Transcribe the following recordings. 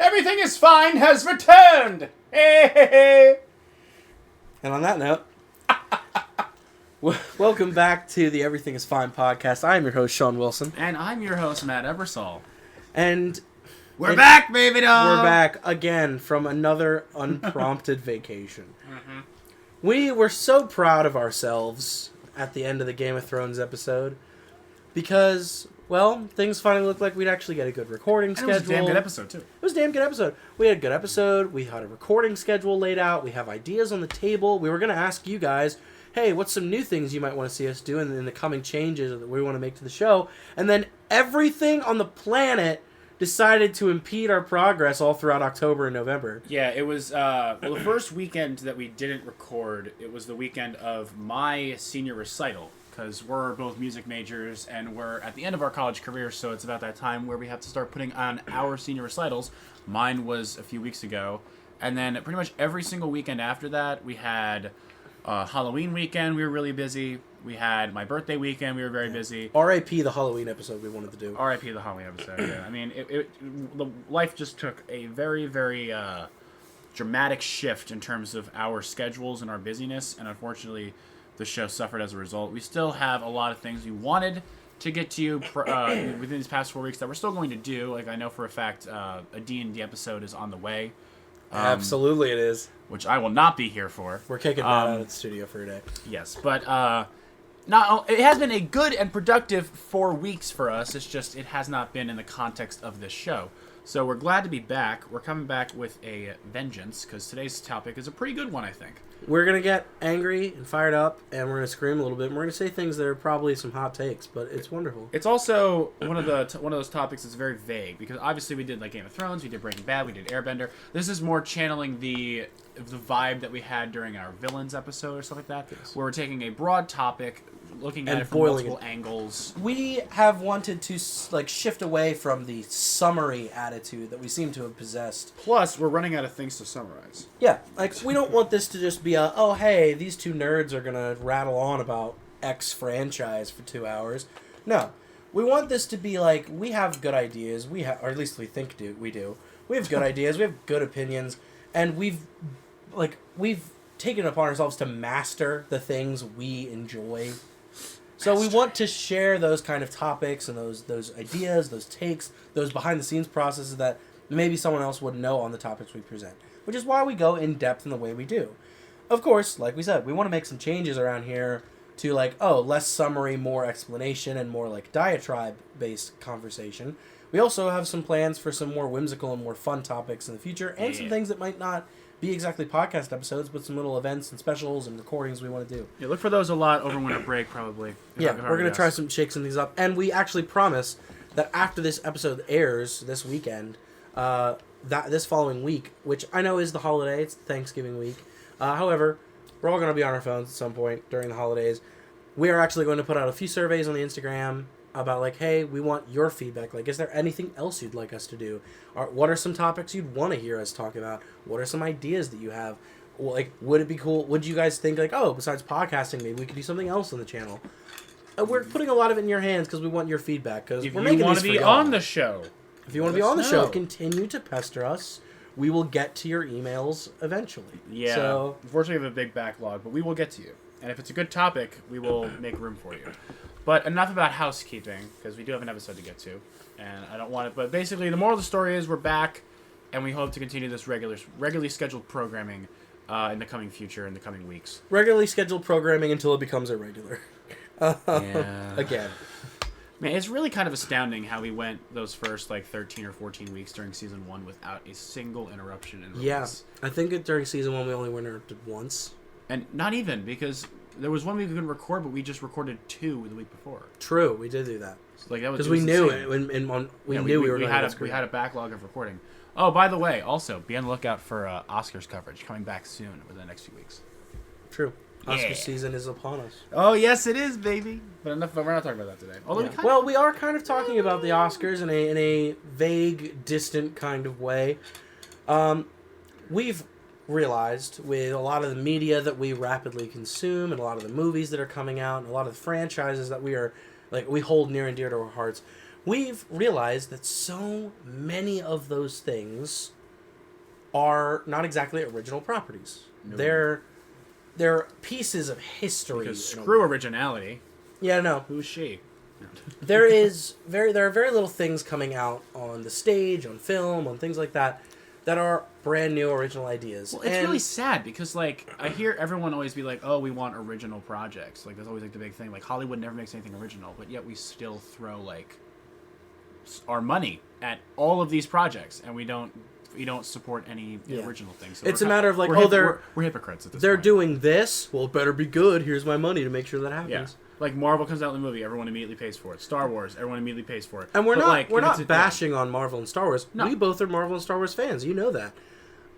Everything is Fine has returned! Hey, hey, hey. And on that note, welcome back to the Everything is Fine podcast. I am your host, Sean Wilson. And I'm your host, Matt Ebersol. And we're back, baby doll! We're back again from another unprompted vacation. Mm-hmm. We were so proud of ourselves at the end of the Game of Thrones episode because, well, things finally looked like we'd actually get a good recording schedule. It was a damn good episode, too. It was a damn good episode. We had a good episode. We had a recording schedule laid out. We have ideas on the table. We were going to ask you guys, hey, what's some new things you might want to see us do in the coming changes that we want to make to the show? And then everything on the planet decided to impede our progress all throughout October and November. Yeah, it was, well, the first weekend that we didn't record, it was the weekend of my senior recital, because we're both music majors, and we're at the end of our college career, so it's about that time where we have to start putting on our senior recitals. Mine was a few weeks ago, and then pretty much every single weekend after that, we had Halloween weekend, we were really busy. We had my birthday weekend, we were very busy. R.I.P. the Halloween episode we wanted to do. R.I.P. the Halloween episode, yeah. I mean, the life just took a very, very dramatic shift in terms of our schedules and our busyness, and unfortunately, the show suffered as a result. We still have a lot of things we wanted to get to you within these past 4 weeks that we're still going to do. Like, I know for a fact a D&D episode is on the way. Absolutely it is. Which I will not be here for. We're kicking Matt out of the studio for a day. Yes, but it has been a good and productive 4 weeks for us. It's just it has not been in the context of this show. So we're glad to be back. We're coming back with a vengeance because today's topic is a pretty good one, I think. We're going to get angry and fired up, and we're going to scream a little bit, and we're going to say things that are probably some hot takes, but it's wonderful. It's also one of those topics that's very vague, because obviously we did like Game of Thrones, we did Breaking Bad, we did Airbender. This is more channeling the vibe that we had during our Villains episode or stuff like that, yes. Where we're taking a broad topic, looking at it from multiple angles. We have wanted to shift away from the summary attitude that we seem to have possessed. Plus, we're running out of things to summarize. Yeah, we don't want this to just be oh, hey, these two nerds are going to rattle on about X franchise for 2 hours. No. We want this to be we have good ideas, or at least we think we do. We have good ideas, we have good opinions, and we've taken it upon ourselves to master the things we enjoy. So we want to share those kind of topics and those ideas, those takes, those behind-the-scenes processes that maybe someone else wouldn't know on the topics we present, which is why we go in depth in the way we do. Of course, like we said, we want to make some changes around here to less summary, more explanation, and more diatribe-based conversation. We also have some plans for some more whimsical and more fun topics in the future, and some things that might not be exactly podcast episodes, but some little events and specials and recordings we want to do. Yeah, look for those a lot over winter break, probably. Yeah, we're going to try some shake some things up. And we actually promise that after this episode airs this weekend, this following week, which I know is the holiday, it's Thanksgiving week. However, we're all going to be on our phones at some point during the holidays. We are actually going to put out a few surveys on the Instagram about hey, we want your feedback. Is there anything else you'd like us to do? Or what are some topics you'd want to hear us talk about? What are some ideas that you have? Would it be cool? Would you guys think besides podcasting, maybe we could do something else on the channel? We're putting a lot of it in your hands because we want your feedback. Because we're making these for y'all. If you want to be on the show, if you want to be on the show, continue to pester us. We will get to your emails eventually. Yeah. So, unfortunately, we have a big backlog, but we will get to you. And if it's a good topic, we will make room for you. But enough about housekeeping, because we do have an episode to get to. And I don't want it. But basically, the moral of the story is we're back, and we hope to continue this regularly scheduled programming in the coming future, in the coming weeks. Regularly scheduled programming until it becomes irregular. Again. Man, it's really kind of astounding how we went those first 13 or 14 weeks during season 1 without a single interruption in release. Yeah, I think during season 1 we only were interrupted once. And not even, because there was one week we couldn't record, but we just recorded 2 the week before. True, we did do that. So, that was because we knew it. We knew we were going to We had a backlog of recording. Oh, by the way, also be on the lookout for Oscars coverage coming back soon within the next few weeks. True. Oscar season is upon us. Oh, yes, it is, baby. But we're not talking about that today. Although we are kind of talking about the Oscars in a vague, distant kind of way. We've realized with a lot of the media that we rapidly consume and a lot of the movies that are coming out and a lot of the franchises that we hold near and dear to our hearts, we've realized that so many of those things are not exactly original properties. No. They're pieces of history. Because screw originality. Yeah, no. Who's she? There are very little things coming out on the stage, on film, on things like that are brand new original ideas. Well, it's really sad because, like, I hear everyone always be like, oh, we want original projects. Like, that's always, like, the big thing. Like, Hollywood never makes anything original, but yet we still throw, like, our money at all of these projects, and we don't support any original things. So it's a matter of, like, we're hypocrites at this they're point. doing this, well, it better be good. Here's my money to make sure that happens. Yeah. Like, Marvel comes out in the movie, everyone immediately pays for it. Star Wars, everyone immediately pays for it. And we're not bashing on Marvel and Star Wars. No. We both are Marvel and Star Wars fans. You know that.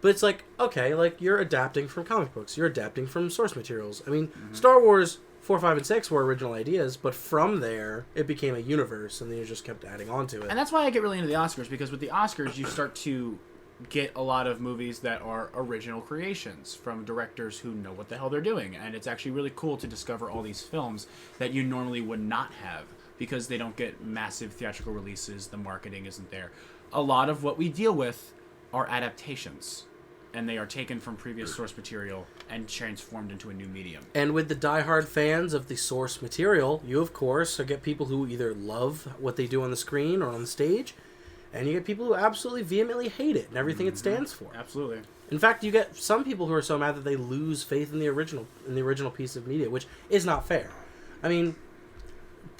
But it's like, okay, like, you're adapting from comic books. You're adapting from source materials. I mean, Star Wars 4, 5, and 6 were original ideas, but from there, it became a universe, and then you just kept adding on to it. And that's why I get really into the Oscars, because with the Oscars, you start to get a lot of movies that are original creations from directors who know what the hell they're doing. And it's actually really cool to discover all these films that you normally would not have because they don't get massive theatrical releases, the marketing isn't there. A lot of what we deal with are adaptations, and they are taken from previous source material and transformed into a new medium. And with the diehard fans of the source material, you, of course, get people who either love what they do on the screen or on the stage, and you get people who absolutely vehemently hate it and everything it stands for. Absolutely. In fact, you get some people who are so mad that they lose faith in the original piece of media, which is not fair. I mean,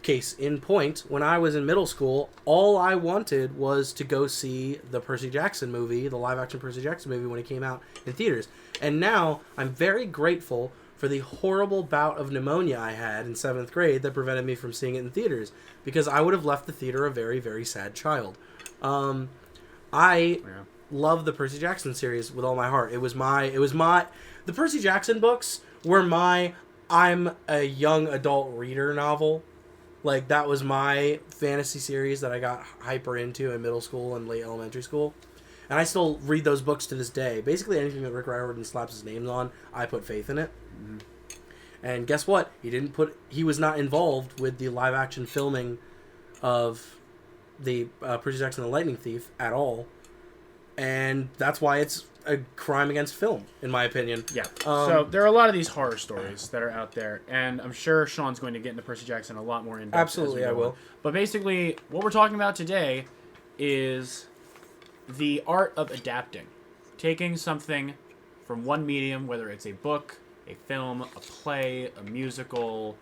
case in point, when I was in middle school, all I wanted was to go see the Percy Jackson movie, the live-action Percy Jackson movie when it came out in theaters. And now, I'm very grateful for the horrible bout of pneumonia I had in 7th grade that prevented me from seeing it in theaters, because I would have left the theater a very, very sad child. I love the Percy Jackson series with all my heart. The Percy Jackson books were I'm a young adult reader novel. Like, that was my fantasy series that I got hyper into in middle school and late elementary school. And I still read those books to this day. Basically anything that Rick Riordan slaps his name on, I put faith in it. Mm-hmm. And guess what? He was not involved with the live action filming of the Percy Jackson and the Lightning Thief at all, and that's why it's a crime against film, in my opinion. Yeah. So there are a lot of these horror stories that are out there, and I'm sure Sean's going to get into Percy Jackson a lot more in depth. Absolutely, I will. But basically, what we're talking about today is the art of adapting, taking something from one medium, whether it's a book, a film, a play, a musical,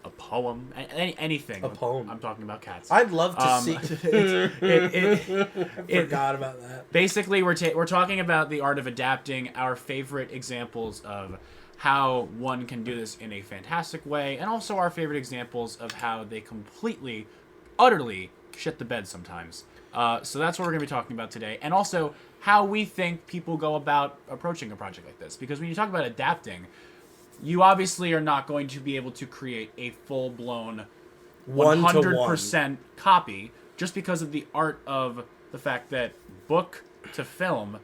a poem, anything. A poem. I'm talking about cats. I'd love to see. I forgot about that. Basically, we're talking about the art of adapting, our favorite examples of how one can do this in a fantastic way, and also our favorite examples of how they completely, utterly shit the bed sometimes. So that's what we're going to be talking about today, and also how we think people go about approaching a project like this. Because when you talk about adapting, you obviously are not going to be able to create a full-blown 100% copy just because of the art of the fact that book to film,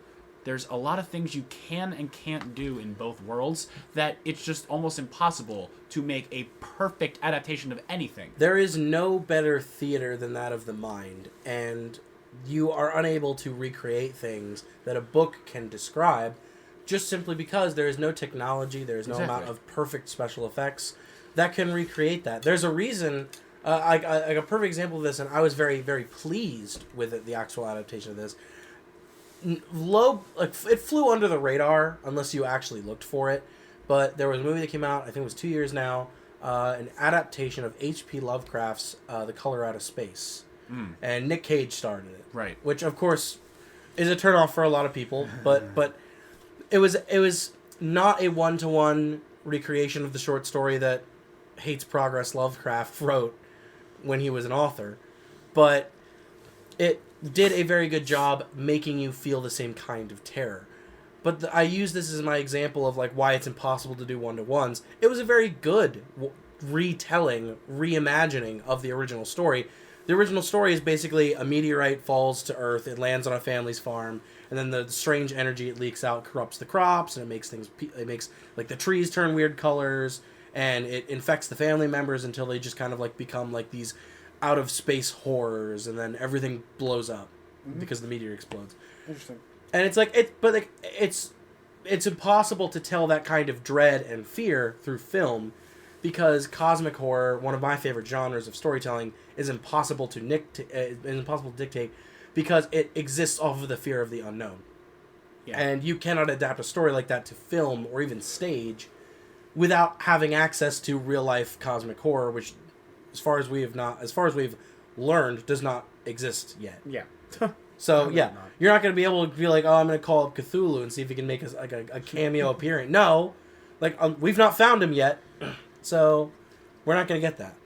there's a lot of things you can and can't do in both worlds that it's just almost impossible to make a perfect adaptation of anything. There is no better theater than that of the mind, and you are unable to recreate things that a book can describe just simply because there is no technology, there is no amount of perfect special effects that can recreate that. There's a reason, a perfect example of this, and I was very, very pleased with it, the actual adaptation of this. It flew under the radar unless you actually looked for it, but there was a movie that came out, I think it was 2 years now, an adaptation of H.P. Lovecraft's The Color Out of Space. And Nick Cage starred in it. Right. Which, of course, is a turnoff for a lot of people, but it was not a one-to-one recreation of the short story that Hates Progress Lovecraft wrote when he was an author, but it did a very good job making you feel the same kind of terror. But I use this as my example of like why it's impossible to do one-to-ones. It was a very good retelling, reimagining of the original story. The original story is basically a meteorite falls to Earth, it lands on a family's farm, and then the strange energy it leaks out corrupts the crops, and it makes like the trees turn weird colors, and it infects the family members until they just kind of like become like these out of space horrors, and then everything blows up because the meteor explodes. Interesting. And it's like it's impossible to tell that kind of dread and fear through film, because cosmic horror, one of my favorite genres of storytelling, is impossible to dictate because it exists off of the fear of the unknown. Yeah. And you cannot adapt a story like that to film or even stage without having access to real life cosmic horror, which, as far as we've learned, does not exist yet. Yeah. So yeah, you're not going to be able to be like, oh, I'm going to call up Cthulhu and see if he can make us like a cameo appearance. No, like we've not found him yet, so we're not going to get that.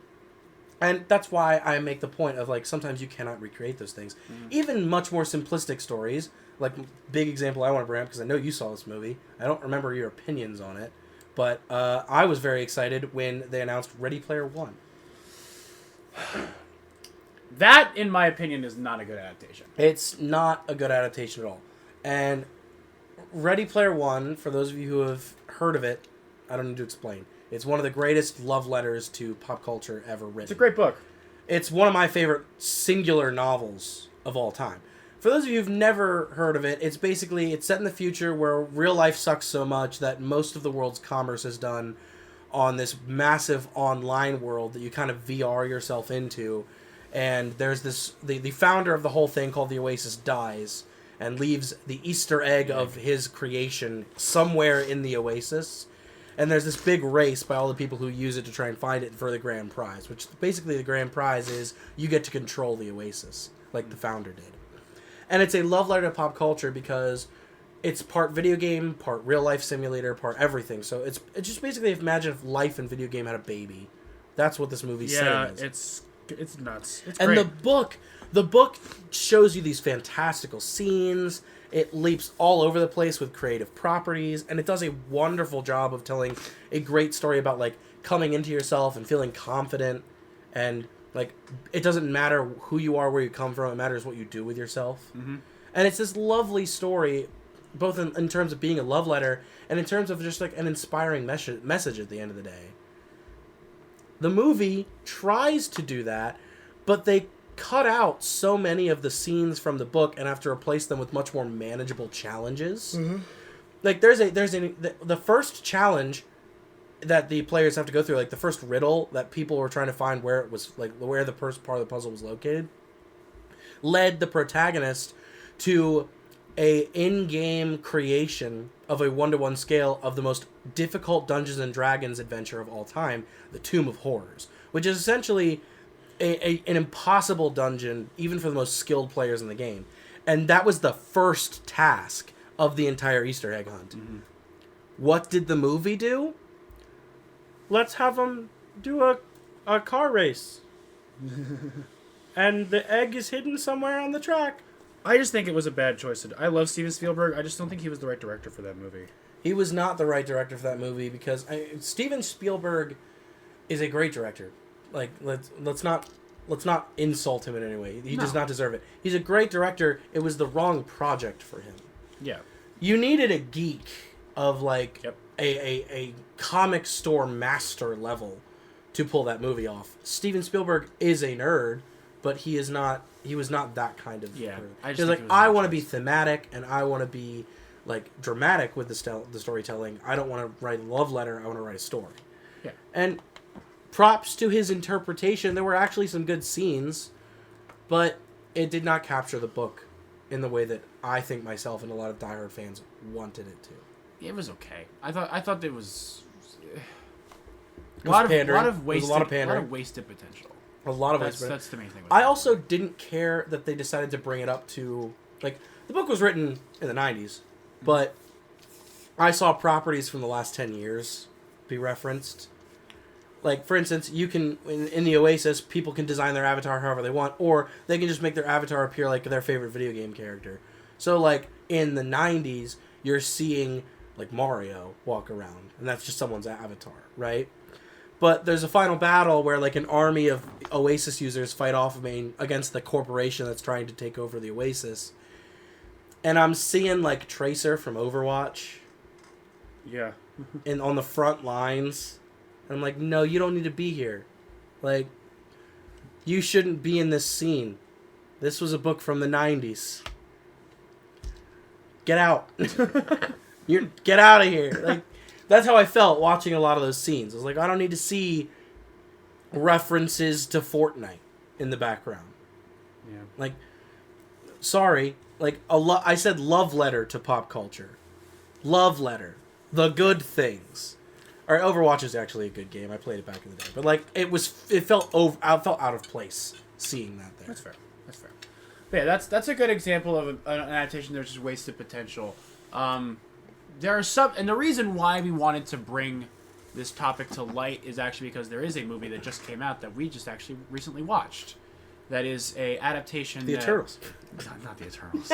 And that's why I make the point of, like, sometimes you cannot recreate those things. Even much more simplistic stories, like, big example I want to bring up, because I know you saw this movie. I don't remember your opinions on it, but I was very excited when they announced Ready Player One. That, in my opinion, is not a good adaptation. It's not a good adaptation at all. And Ready Player One, for those of you who have heard of it, I don't need to explain. It's one of the greatest love letters to pop culture ever written. It's a great book. It's one of my favorite singular novels of all time. For those of you who've never heard of it, it's set in the future where real life sucks so much that most of the world's commerce is done on this massive online world that you kind of VR yourself into. And there's the founder of the whole thing, called the Oasis, dies and leaves the Easter egg of his creation somewhere in the Oasis. And there's this big race by all the people who use it to try and find it for the grand prize, which basically the grand prize is you get to control the Oasis, like the founder did. And it's a love letter to pop culture because it's part video game, part real life simulator, part everything. So it's just basically, imagine if life and video game had a baby. That's what this movie's saying is. It's nuts. It's and great. The book shows you these fantastical scenes. It leaps all over the place with creative properties, and it does a wonderful job of telling a great story about, like, coming into yourself and feeling confident, and, like, it doesn't matter who you are, where you come from, it matters what you do with yourself. Mm-hmm. And it's this lovely story, both in terms of being a love letter and in terms of just, like, an inspiring message at the end of the day. The movie tries to do that, but they cut out so many of the scenes from the book and have to replace them with much more manageable challenges. Mm-hmm. Like the first challenge that the players have to go through, like the first riddle that people were trying to find where it was, like where the first part of the puzzle was located, led the protagonist to a in-game creation of a 1-to-1 scale of the most difficult Dungeons and Dragons adventure of all time, the Tomb of Horrors, which is essentially an impossible dungeon, even for the most skilled players in the game. And that was the first task of the entire Easter egg hunt. Mm-hmm. What did the movie do? Let's have them do a car race. And the egg is hidden somewhere on the track. I just think it was a bad choice. I love Steven Spielberg. I just don't think he was the right director for that movie. He was not the right director for that movie because Steven Spielberg is a great director. Like, let's not insult him in any way. He does not deserve it. He's a great director. It was the wrong project for him. Yeah. You needed a geek of, like, a comic store master level to pull that movie off. Steven Spielberg is a nerd, but he was not that kind of nerd. He's like, I want to be thematic and I want to be, like, dramatic with the storytelling. I don't want to write a love letter. I want to write a story. Yeah. And props to his interpretation. There were actually some good scenes, but it did not capture the book in the way that I think myself and a lot of diehard fans wanted it to. It was okay. I thought it was a lot of wasted potential. A lot of wasted. That's the main thing. I also didn't care that they decided to bring it up to, like, the book was written in the 90s, but I saw properties from the last 10 years be referenced. Like, for instance, you can, in the Oasis, people can design their avatar however they want, or they can just make their avatar appear like their favorite video game character. So, like, in the 90s, you're seeing, like, Mario walk around, and that's just someone's avatar, right? But there's a final battle where, like, an army of Oasis users fight off against the corporation that's trying to take over the Oasis. And I'm seeing, like, Tracer from Overwatch. Yeah. On the front lines. I'm like, no, you don't need to be here. Like, You shouldn't be in this scene. This was a book from the 90s. Get out. Get out of here. Like, that's how I felt watching a lot of those scenes. I was like, I don't need to see references to Fortnite in the background. Yeah. Like, sorry. Like, I said love letter to pop culture. Love letter. The good things. Or Overwatch is actually a good game. I played it back in the day. But, like, it felt out of place seeing that there. That's fair. But yeah, that's a good example of an adaptation there's just wasted potential. There are some... And the reason why we wanted to bring this topic to light is actually because there is a movie that just came out that we just actually recently watched. That is a adaptation. The Eternals. Not the Eternals.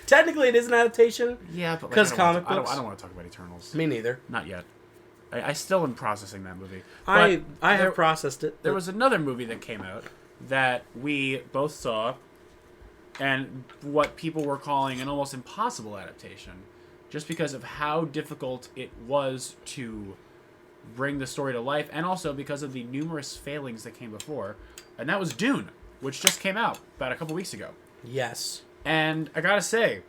Technically, it is an adaptation. Yeah, but because comic books. I don't want to talk about Eternals. Me neither. Not yet. I still am processing that movie. I have processed it. There was another movie that came out that we both saw, and what people were calling an almost impossible adaptation, just because of how difficult it was to bring the story to life, and also because of the numerous failings that came before. And that was Dune, which just came out about a couple weeks ago. Yes. And I gotta say,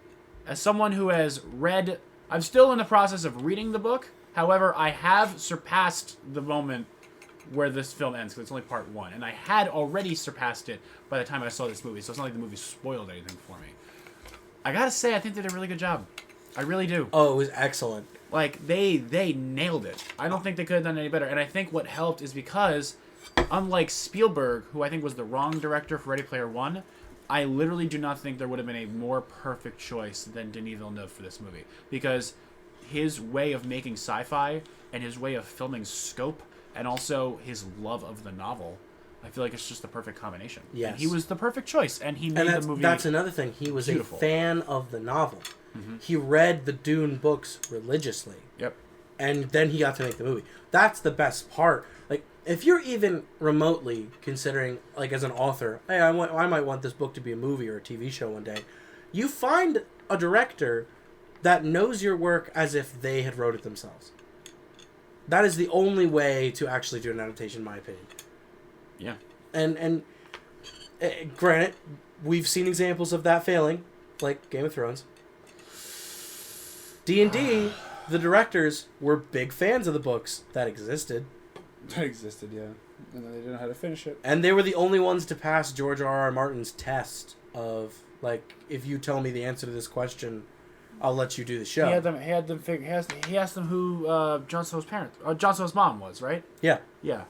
as someone who has read... I'm still in the process of reading the book. However, I have surpassed the moment where this film ends, because it's only part 1. And I had already surpassed it by the time I saw this movie, so it's not like the movie spoiled anything for me. I gotta say, I think they did a really good job. I really do. Oh, it was excellent. Like, they nailed it. I don't think they could have done any better. And I think what helped is because... Unlike Spielberg, who I think was the wrong director for Ready Player One, I literally do not think there would have been a more perfect choice than Denis Villeneuve for this movie. Because his way of making sci-fi, and his way of filming scope, and also his love of the novel, I feel like it's just the perfect combination. Yes. And he was the perfect choice, and he made the movie that's another thing. He was beautiful. A fan of the novel. Mm-hmm. He read the Dune books religiously. Yep. And then he got to make the movie. That's the best part. Like, if you're even remotely considering, like, as an author, hey, I might want this book to be a movie or a TV show one day, you find a director that knows your work as if they had wrote it themselves. That is the only way to actually do an adaptation, in my opinion. Yeah. And granted, we've seen examples of that failing, like Game of Thrones. D&D, the directors were big fans of the books that existed. That existed, yeah. And then they didn't know how to finish it. And they were the only ones to pass George R.R. Martin's test of, like, if you tell me the answer to this question, I'll let you do the show. He asked them who Jon Snow's mom was, right? Yeah. Yeah.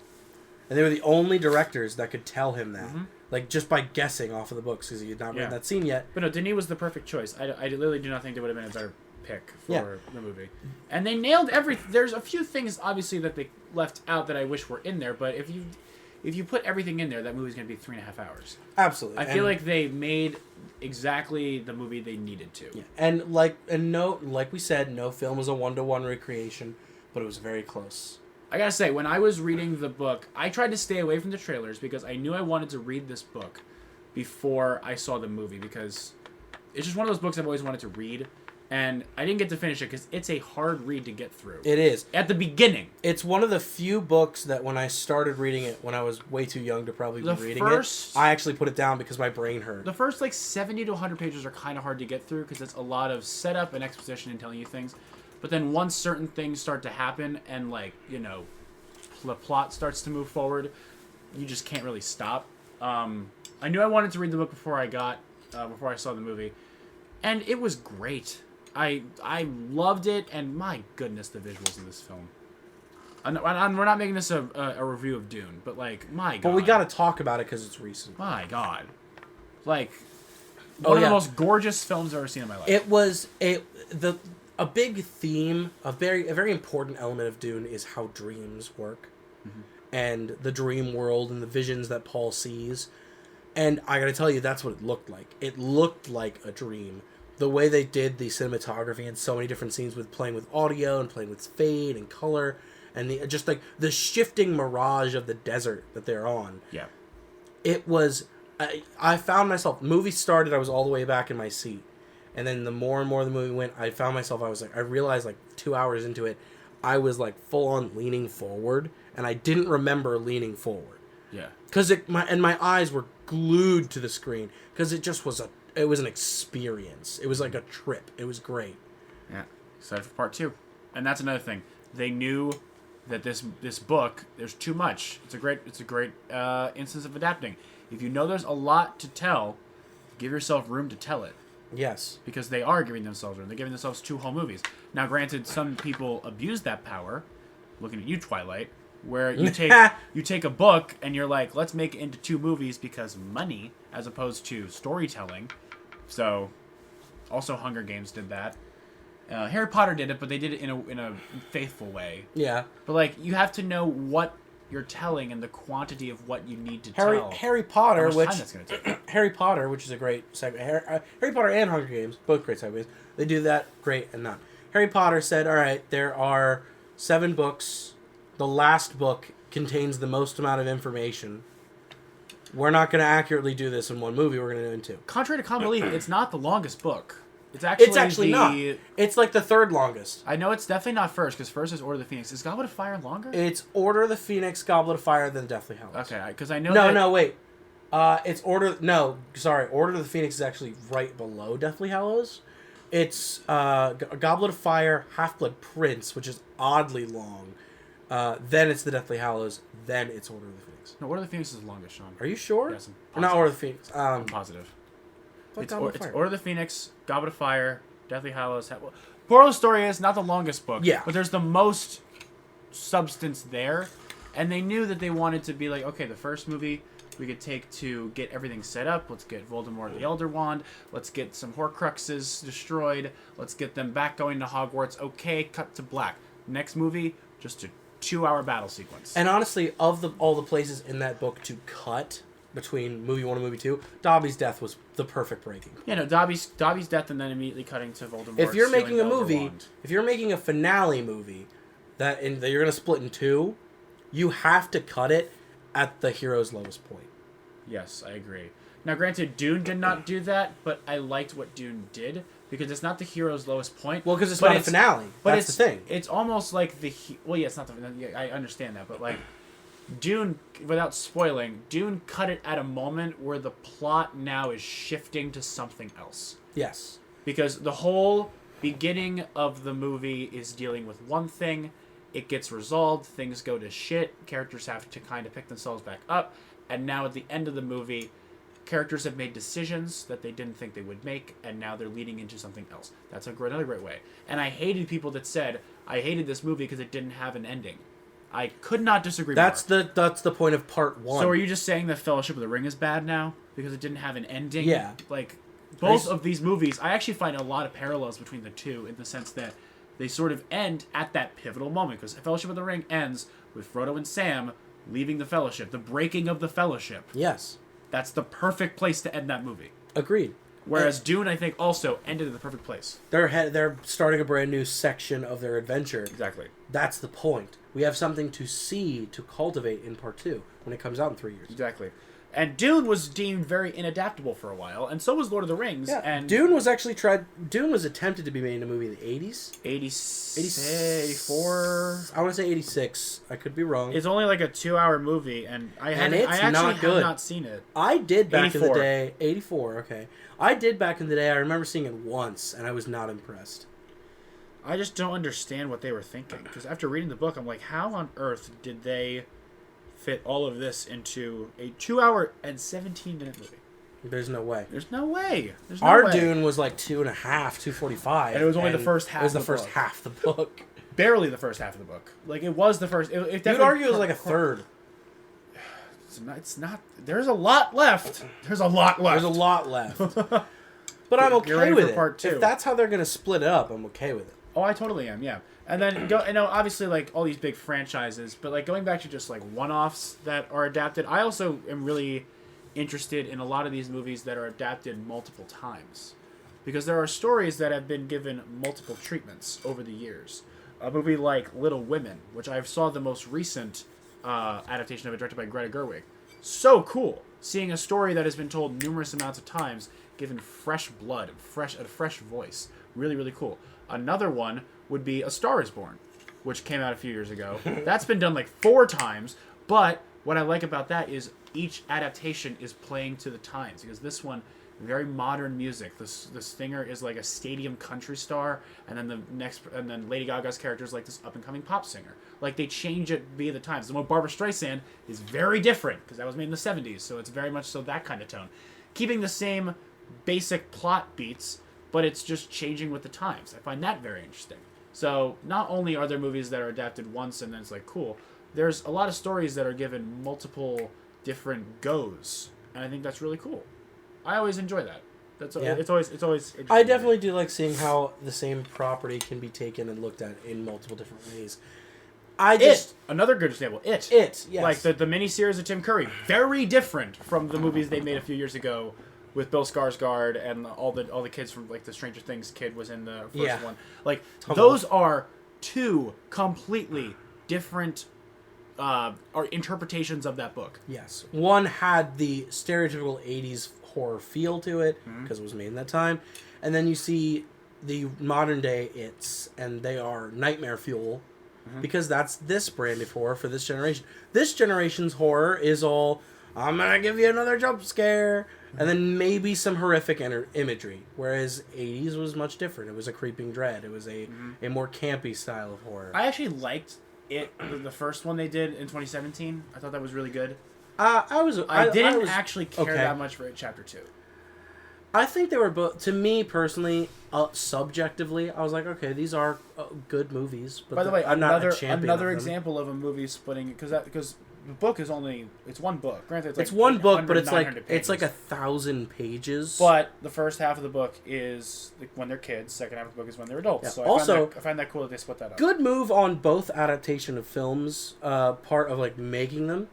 And they were the only directors that could tell him that. Mm-hmm. Like, just by guessing off of the books, because he had not read that scene yet. But no, Denis was the perfect choice. I literally do not think there would have been a better pick for the movie. And they nailed everything. There's a few things, obviously, that they left out that I wish were in there, but if you put everything in there, that movie's going to be 3.5 hours. Absolutely. I feel like they made exactly the movie they needed to. Yeah. And like we said, no film is a 1-to-1 recreation, but it was very close. I gotta say, when I was reading the book, I tried to stay away from the trailers because I knew I wanted to read this book before I saw the movie, because it's just one of those books I've always wanted to read, and I didn't get to finish it because it's a hard read to get through. It is. At the beginning. It's one of the few books that when I started reading it, when I was way too young to probably be reading it, I actually put it down because my brain hurt. The first, 70 to 100 pages are kind of hard to get through because it's a lot of setup and exposition and telling you things. But then once certain things start to happen and, the plot starts to move forward, you just can't really stop. I knew I wanted to read the book before I saw the movie, and it was great. I loved it, and my goodness, the visuals in this film. And we're not making this a review of Dune, but my God. But we gotta talk about it because it's recent. My God, one of the most gorgeous films I've ever seen in my life. It was a big theme, a very important element of Dune is how dreams work, and the dream world and the visions that Paul sees. And I gotta tell you, that's what it looked like. It looked like a dream. The way they did the cinematography and so many different scenes with playing with audio and playing with fade and color, and the shifting mirage of the desert that they're on. Yeah, it was. I found myself. Movie started. I was all the way back in my seat. And then the more and more the movie went, I found myself, I realized 2 hours into it, I was full on leaning forward, and I didn't remember leaning forward. Yeah. My eyes were glued to the screen because it was an experience. It was like a trip. It was great. Yeah. Excited for part 2. And that's another thing. They knew that this book, there's too much. It's a great instance of adapting. If you know there's a lot to tell, give yourself room to tell it. Yes. Because they are giving themselves room. They're giving themselves 2 whole movies. Now, granted, some people abuse that power. Looking at you, Twilight, where you take a book and you're like, let's make it into 2 movies because money, as opposed to storytelling. So, also Hunger Games did that. Harry Potter did it, but they did it in a faithful way. Yeah. But like, you have to know what you're telling and the quantity of what you need to tell. Harry Potter, how much time that's gonna take. Harry Potter, which is a great segment. Harry Potter and Hunger Games, both great segments. They do that great and not. Harry Potter said, all right, there are 7 books. The last book contains the most amount of information. We're not going to accurately do this in 1 movie. We're going to do it in 2. Contrary to common belief, it's not the longest book. It's actually not. It's like the 3rd longest. I know it's definitely not first, because first is Order of the Phoenix. Is Goblet of Fire longer? It's Order of the Phoenix, Goblet of Fire, then Deathly Hallows. Okay, because I know No, wait. It's Order... No, sorry. Order of the Phoenix is actually right below Deathly Hallows. It's Goblet of Fire, Half-Blood Prince, which is oddly long. Then it's the Deathly Hallows. Then it's Order of the Phoenix. No, Order of the Phoenix is the longest, Sean. Are you sure? Yes, I'm positive. Not Order of the Phoenix. I'm positive. It's Order of the Phoenix, Goblet of Fire, Deathly Hallows. Moral of the story is not the longest book. Yeah. But there's the most substance there. And they knew that they wanted to be like, okay, the first movie we could take to get everything set up. Let's get Voldemort the Elder Wand. Let's get some Horcruxes destroyed. Let's get them back going to Hogwarts. Okay, cut to black. Next movie, just a 2-hour battle sequence. And honestly, of all the places in that book to cut between movie 1 and movie 2, Dobby's death was the perfect breaking. Yeah, no, Dobby's death and then immediately cutting to Voldemort. If you're making a stealing the Elder movie, Wand. if you're making a finale movie that you're going to split in 2, you have to cut it at the hero's lowest point. Yes, I agree. Now, granted, Dune did not do that, but I liked what Dune did because it's not the hero's lowest point. Well, because it's not a finale. That's the thing. It's almost like well, yeah, it's not the. Yeah, I understand that, but like Dune, without spoiling, Dune cut it at a moment where the plot now is shifting to something else. Yes. Because the whole beginning of the movie is dealing with one thing, it gets resolved, things go to shit, characters have to kind of pick themselves back up, and now at the end of the movie, characters have made decisions that they didn't think they would make, and now they're leading into something else. That's another great way. And I hated people that said, I hated this movie because it didn't have an ending. I could not disagree more. That's the point of part 1. So are you just saying that Fellowship of the Ring is bad now? Because it didn't have an ending? Yeah. Like, both of these movies, I actually find a lot of parallels between the two in the sense that they sort of end at that pivotal moment. Because Fellowship of the Ring ends with Frodo and Sam leaving the Fellowship, the breaking of the Fellowship. Yes. That's the perfect place to end that movie. Agreed. Whereas Dune, I think, also ended in the perfect place. They're starting a brand new section of their adventure. Exactly. That's the point. We have something to see, to cultivate in part 2 when it comes out in 3 years. Exactly. And Dune was deemed very inadaptable for a while, and so was Lord of the Rings. Yeah, and Dune was actually tried. Dune was attempted to be made in a movie in the 80s. 84. I want to say 86. I could be wrong. It's only like a 2-hour movie, and I actually have not seen it. I did back 84. in the day. 84, okay. I did back in the day. I remember seeing it once, and I was not impressed. I just don't understand what they were thinking. Because after reading the book, I'm like, how on earth did they fit all of this into a 2-hour and 17-minute movie? There's no way. There's no way. Our Dune was like 2.5, 2:45. And it was only the first half. It was the first half of the book. Barely the first half of the book. Like, it was the first. It You'd argue it was like a third. It's not. There's a lot left. There's a lot left. But I'm okay with it. Part 2. If that's how they're going to split it up, I'm okay with it. Oh, I totally am, yeah. And then, obviously, like, all these big franchises, but, like, going back to just, like, one-offs that are adapted, I also am really interested in a lot of these movies that are adapted multiple times. Because there are stories that have been given multiple treatments over the years. A movie like Little Women, which I saw the most recent adaptation of it, directed by Greta Gerwig. So cool! Seeing a story that has been told numerous amounts of times, given fresh blood, a fresh voice. Really, really cool. Another one would be A Star is Born, which came out a few years ago. That's been done like 4 times, but what I like about that is each adaptation is playing to the times, because this one, very modern music. The singer is like a stadium country star, and then Lady Gaga's character is like this up and coming pop singer. Like, they change it via the times. The one Barbra Streisand is very different because that was made in the 70s, so it's very much so that kind of tone, keeping the same basic plot beats, but it's just changing with the times. I find that very interesting. So not only are there movies that are adapted once and then it's like cool, there's a lot of stories that are given multiple different goes, and I think that's really cool. I always enjoy that. It's always interesting. I definitely do like seeing how the same property can be taken and looked at in multiple different ways. Another good example. It. Yes. Like the miniseries of Tim Curry, very different from the movies they made a few years ago with Bill Skarsgård and all the kids from like the Stranger Things kid was in the first one. Like those are two completely different interpretations of that book. Yes. One had the stereotypical 80s horror feel to it because it was made in that time. And then you see the modern day It's, and they are nightmare fuel because that's this brand of horror for this generation. This generation's horror is all, I'm going to give you another jump scare, and then maybe some horrific imagery. Whereas 80s was much different. It was a creeping dread. It was a more campy style of horror. I actually liked it, the first one they did in 2017. I thought that was really good. I didn't actually care that much for it, Chapter 2. I think they were both, to me personally, subjectively, I was like, okay, these are good movies. But by the way, I'm not a champion another of them. example of a movie splitting, because the book is it's one book. Granted, it's one book, but it's like 1,000 pages. But the first half of the book is like when they're kids. Second half of the book is when they're adults. Yeah. So Also, I find that cool that they split that up. Good move on both adaptation of films. Part of like making them.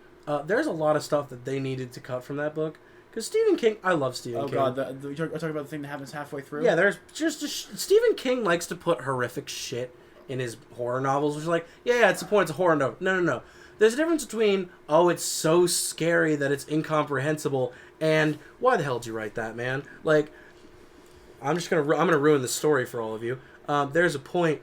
There's a lot of stuff that they needed to cut from that book. Because Stephen King, I love Stephen King. Oh god, you're talking about the thing that happens halfway through? Yeah, there's just Stephen King likes to put horrific shit in his horror novels, which is like, yeah, it's the point, it's a horror novel. No. There's a difference between, it's so scary that it's incomprehensible, and why the hell did you write that, man? Like, I'm gonna ruin the story for all of you. There's a point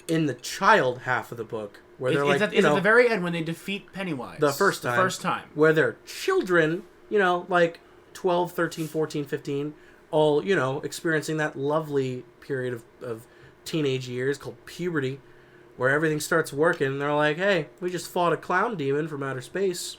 in the child half of the book where they're it's at the very end when they defeat Pennywise. The first time. Where they're children, like 12, 13, 14, 15, all, experiencing that lovely period of teenage years called puberty, where everything starts working, and they're like, hey, we just fought a clown demon from outer space.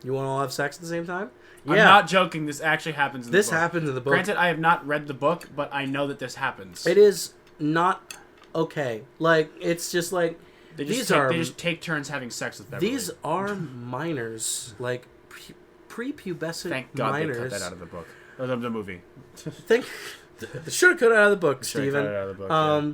You want to all have sex at the same time? I'm not joking. This actually happens in the book. This happens in the book. Granted, I have not read the book, but I know that this happens. It is not okay. Like, it's just like... They just take turns having sex with Beverly. These are minors. Like, prepubescent Thank God minors. they cut that out of the book. Or the movie. They should have cut it out of the book, Steven. Cut it out of the book, yeah.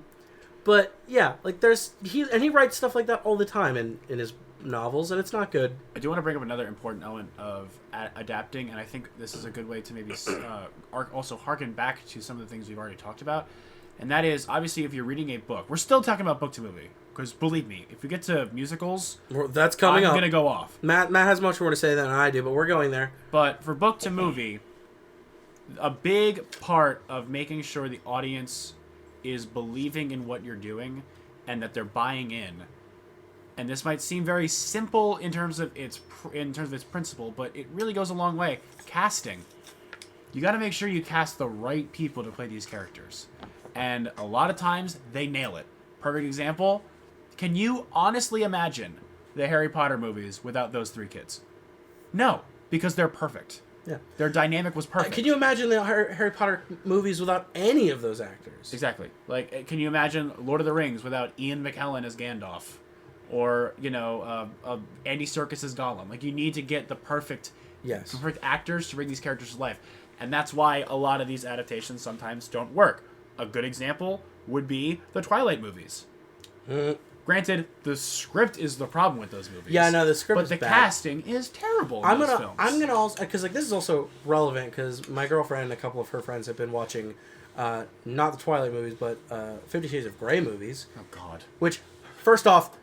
But yeah, like he writes stuff like that all the time in his novels, and it's not good. I do want to bring up another important element of adapting, and I think this is a good way to maybe also harken back to some of the things we've already talked about. And that is, obviously, if you're reading a book, we're still talking about book to movie, because believe me, if we get to musicals, that's coming up. I'm gonna go off. Matt has much more to say than I do, but we're going there. But for book to movie, a big part of making sure the audience is believing in what you're doing and that they're buying in. And this might seem very simple in terms of its principle, but it really goes a long way. Casting. You got to make sure you cast the right people to play these characters. And a lot of times, they nail it. Perfect example, can you honestly imagine the Harry Potter movies without those three kids? No, because they're perfect. Yeah. Their dynamic was perfect. Can you imagine the Harry Potter movies without any of those actors? Exactly. Like, can you imagine Lord of the Rings without Ian McKellen as Gandalf? Or, Andy Serkis as Gollum? Like, you need to get the perfect actors to bring these characters to life. And that's why a lot of these adaptations sometimes don't work. A good example would be the Twilight movies. Granted, the script is the problem with those movies. Yeah, no, the script is bad. But the bad. casting is terrible in those films. I'm gonna also, because like this is also relevant because my girlfriend and a couple of her friends have been watching, not the Twilight movies, but 50 Shades of Grey movies. Oh God. Which, first off,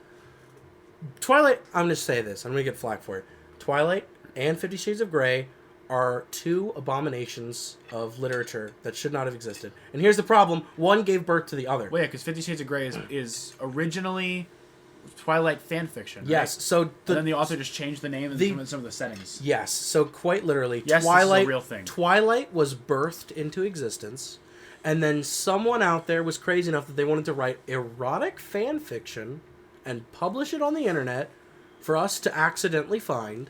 Twilight. I'm gonna say this. I'm gonna get flack for it. Twilight and 50 Shades of Grey are two abominations of literature that should not have existed. And here's the problem. One gave birth to the other. Well, yeah, because 50 Shades of Grey is originally Twilight fan fiction. Right? Yes. So and then the author just changed the name and some of the settings. Yes. So quite literally, yes, Twilight. This is a real thing. Twilight was birthed into existence, and then someone out there was crazy enough that they wanted to write erotic fan fiction and publish it on the internet for us to accidentally find.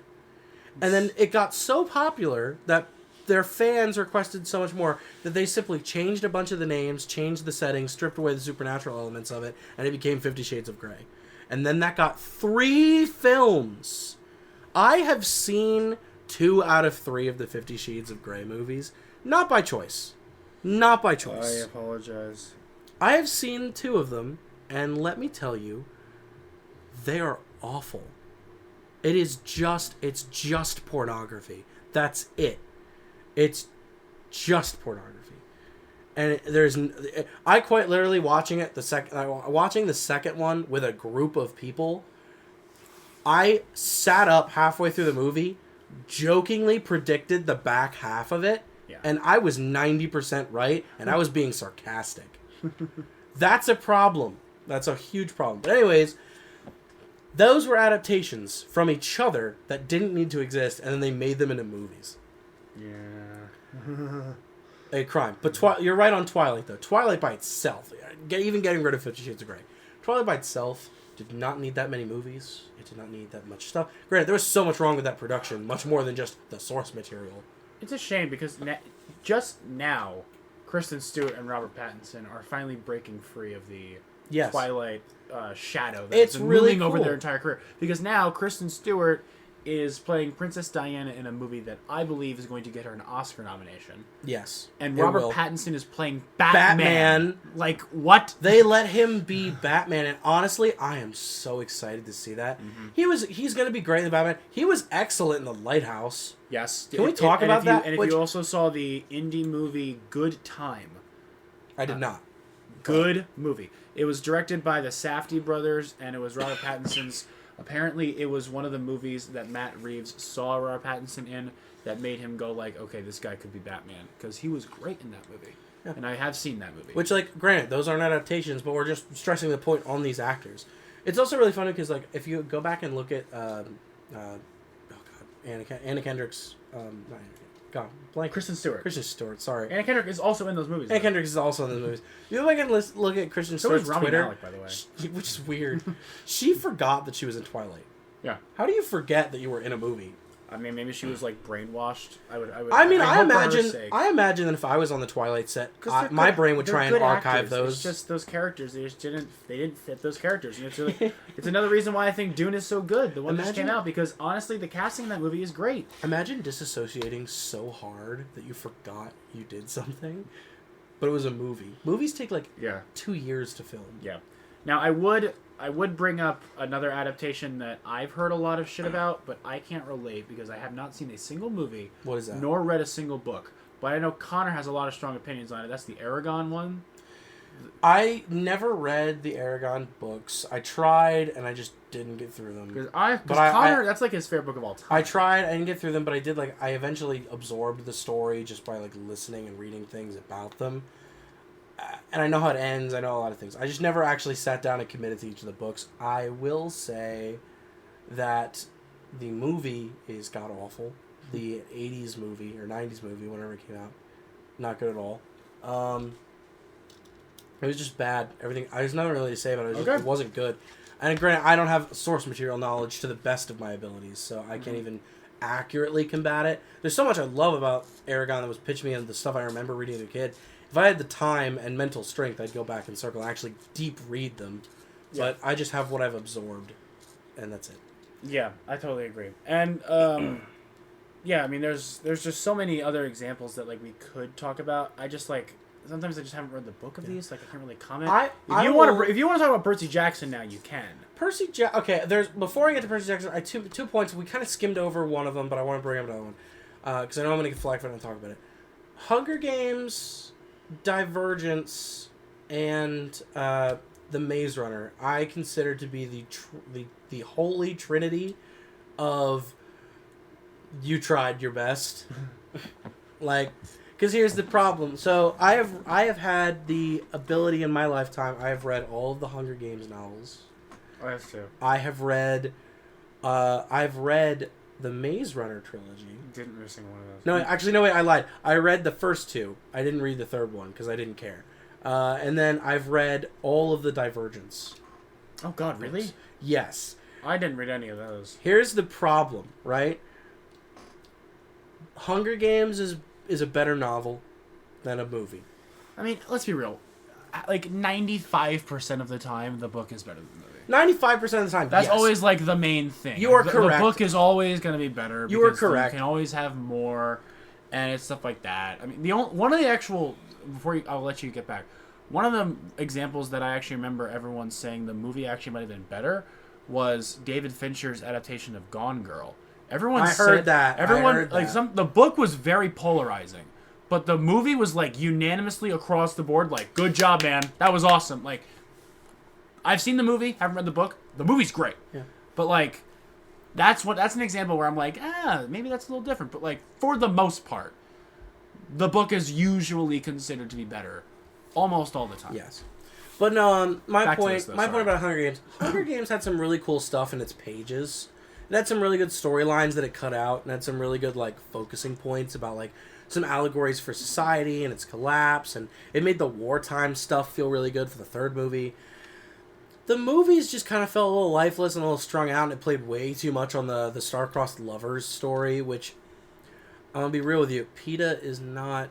And then it got so popular that their fans requested so much more that they simply changed a bunch of the names, changed the settings, stripped away the supernatural elements of it, and it became 50 Shades of Grey. And then that got 3 films. I have seen 2 out of 3 of the 50 Shades of Grey movies. Not by choice. Not by choice. I apologize. I have seen 2 of them, and let me tell you, they are awful. It's just pornography. That's it. It's just pornography, and I quite literally watching the second one with a group of people. I sat up halfway through the movie, jokingly predicted the back half of it, and I was 90% right, and I was being sarcastic. That's a problem. That's a huge problem. But anyways, those were adaptations from each other that didn't need to exist, and then they made them into movies. Yeah. A crime. But you're right on Twilight, though. Twilight by itself, even getting rid of 50 Shades of Grey, Twilight by itself did not need that many movies. It did not need that much stuff. Granted, there was so much wrong with that production, much more than just the source material. It's a shame because just now, Kristen Stewart and Robert Pattinson are finally breaking free of the Twilight shadow that's been really moving over cool. their entire career. Because now Kristen Stewart is playing Princess Diana in a movie that I believe is going to get her an Oscar nomination. Yes. And Robert Pattinson is playing Batman. Like, what? They let him be Batman, and honestly, I am so excited to see that. Mm-hmm. He's going to be great in the Batman. He was excellent in The Lighthouse. Yes. Can we talk about that? And if you also saw the indie movie Good Time. I did not. Good movie. It was directed by the Safdie brothers, and it was Robert Pattinson's... Apparently, it was one of the movies that Matt Reeves saw Robert Pattinson in that made him go like, okay, this guy could be Batman. Because he was great in that movie. Yeah. And I have seen that movie. Which, like, granted, those aren't adaptations, but we're just stressing the point on these actors. It's also really funny because, like, if you go back and look at, Anna Kendrick's, Kristen Stewart, sorry. Anna Kendrick is also in those movies. Anna Kendrick is also in those movies. You go back and look at Kristen Stewart's Twitter, Malek, by the way. which is weird. She forgot that she was in Twilight. Yeah. How do you forget that you were in a movie? I mean, maybe she was like brainwashed. I imagine that if I was on the Twilight set, my brain would try and archive those. It's just those characters. They didn't fit those characters. And it's another reason why I think Dune is so good. The one that just came out, because honestly, the casting in that movie is great. Imagine disassociating so hard that you forgot you did something, but it was a movie. Movies take 2 years to film. Yeah. Now I would bring up another adaptation that I've heard a lot of shit about, but I can't relate because I have not seen a single movie. What is that? Nor read a single book. But I know Connor has a lot of strong opinions on it. That's the Aragon one. I never read the Aragon books. I tried, and I just didn't get through them. Because Connor, that's like his favorite book of all time. I tried, I didn't get through them, but I eventually absorbed the story just by listening and reading things about them. And I know how it ends. I know a lot of things. I just never actually sat down and committed to each of the books. I will say that the movie is god-awful. The 80s movie, or 90s movie, whenever it came out. Not good at all. It was just bad. Everything. There's nothing really to say about it. It wasn't good. And granted, I don't have source material knowledge to the best of my abilities, so I can't even accurately combat it. There's so much I love about Aragon that was pitched me and the stuff I remember reading as a kid. If I had the time and mental strength, I'd go back and circle and actually deep read them. Yeah. But I just have what I've absorbed, and that's it. Yeah, I totally agree. And yeah, I mean, there's just so many other examples that we could talk about. I just sometimes I just haven't read the book of these. I can't really comment. If you want to talk about Percy Jackson now, you can. Okay. Before I get to Percy Jackson, I have 2 points. We kind of skimmed over one of them, but I want to bring up another one because I know I'm going to get flagged for not talking about it. Hunger Games, Divergent, and the Maze Runner, I consider to be the holy trinity of you tried your best. Because here's the problem. So I have had the ability in my lifetime. I have read all of the Hunger Games novels. I have to. I've read the Maze Runner trilogy. Didn't read a single one of those. No, actually, no, wait, I lied. I read the first two. I didn't read the third one because I didn't care. And then I've read all of the Divergence. Oh, God, really? Yes. I didn't read any of those. Here's the problem, right? Hunger Games is a better novel than a movie. I mean, let's be real. Like, 95% of the time, the book is better than the movie. 95% of the time, That's yes. always, like, the main thing. You are the, correct. The book is always going to be better. You are correct. You can always have more, and it's stuff like that. I mean, one of the actual... I'll let you get back. One of the examples that I actually remember everyone saying the movie actually might have been better was David Fincher's adaptation of Gone Girl. Everyone heard that. The book was very polarizing, but the movie was like unanimously across the board like, good job, man. That was awesome. Like, I've seen the movie, haven't read the book. The movie's great. Yeah. But like that's an example where I'm like, maybe that's a little different, but like for the most part, the book is usually considered to be better almost all the time. Yes. But no, my Back to point this, though, my sorry. point about Hunger Games. Hunger Games had some really cool stuff in its pages. It had some really good storylines that it cut out, and had some really good like focusing points about like some allegories for society and its collapse, and it made the wartime stuff feel really good for the third movie. The movies just kind of felt a little lifeless and a little strung out, and it played way too much on the star-crossed lovers story, which, I'm going to be real with you, Peeta is not...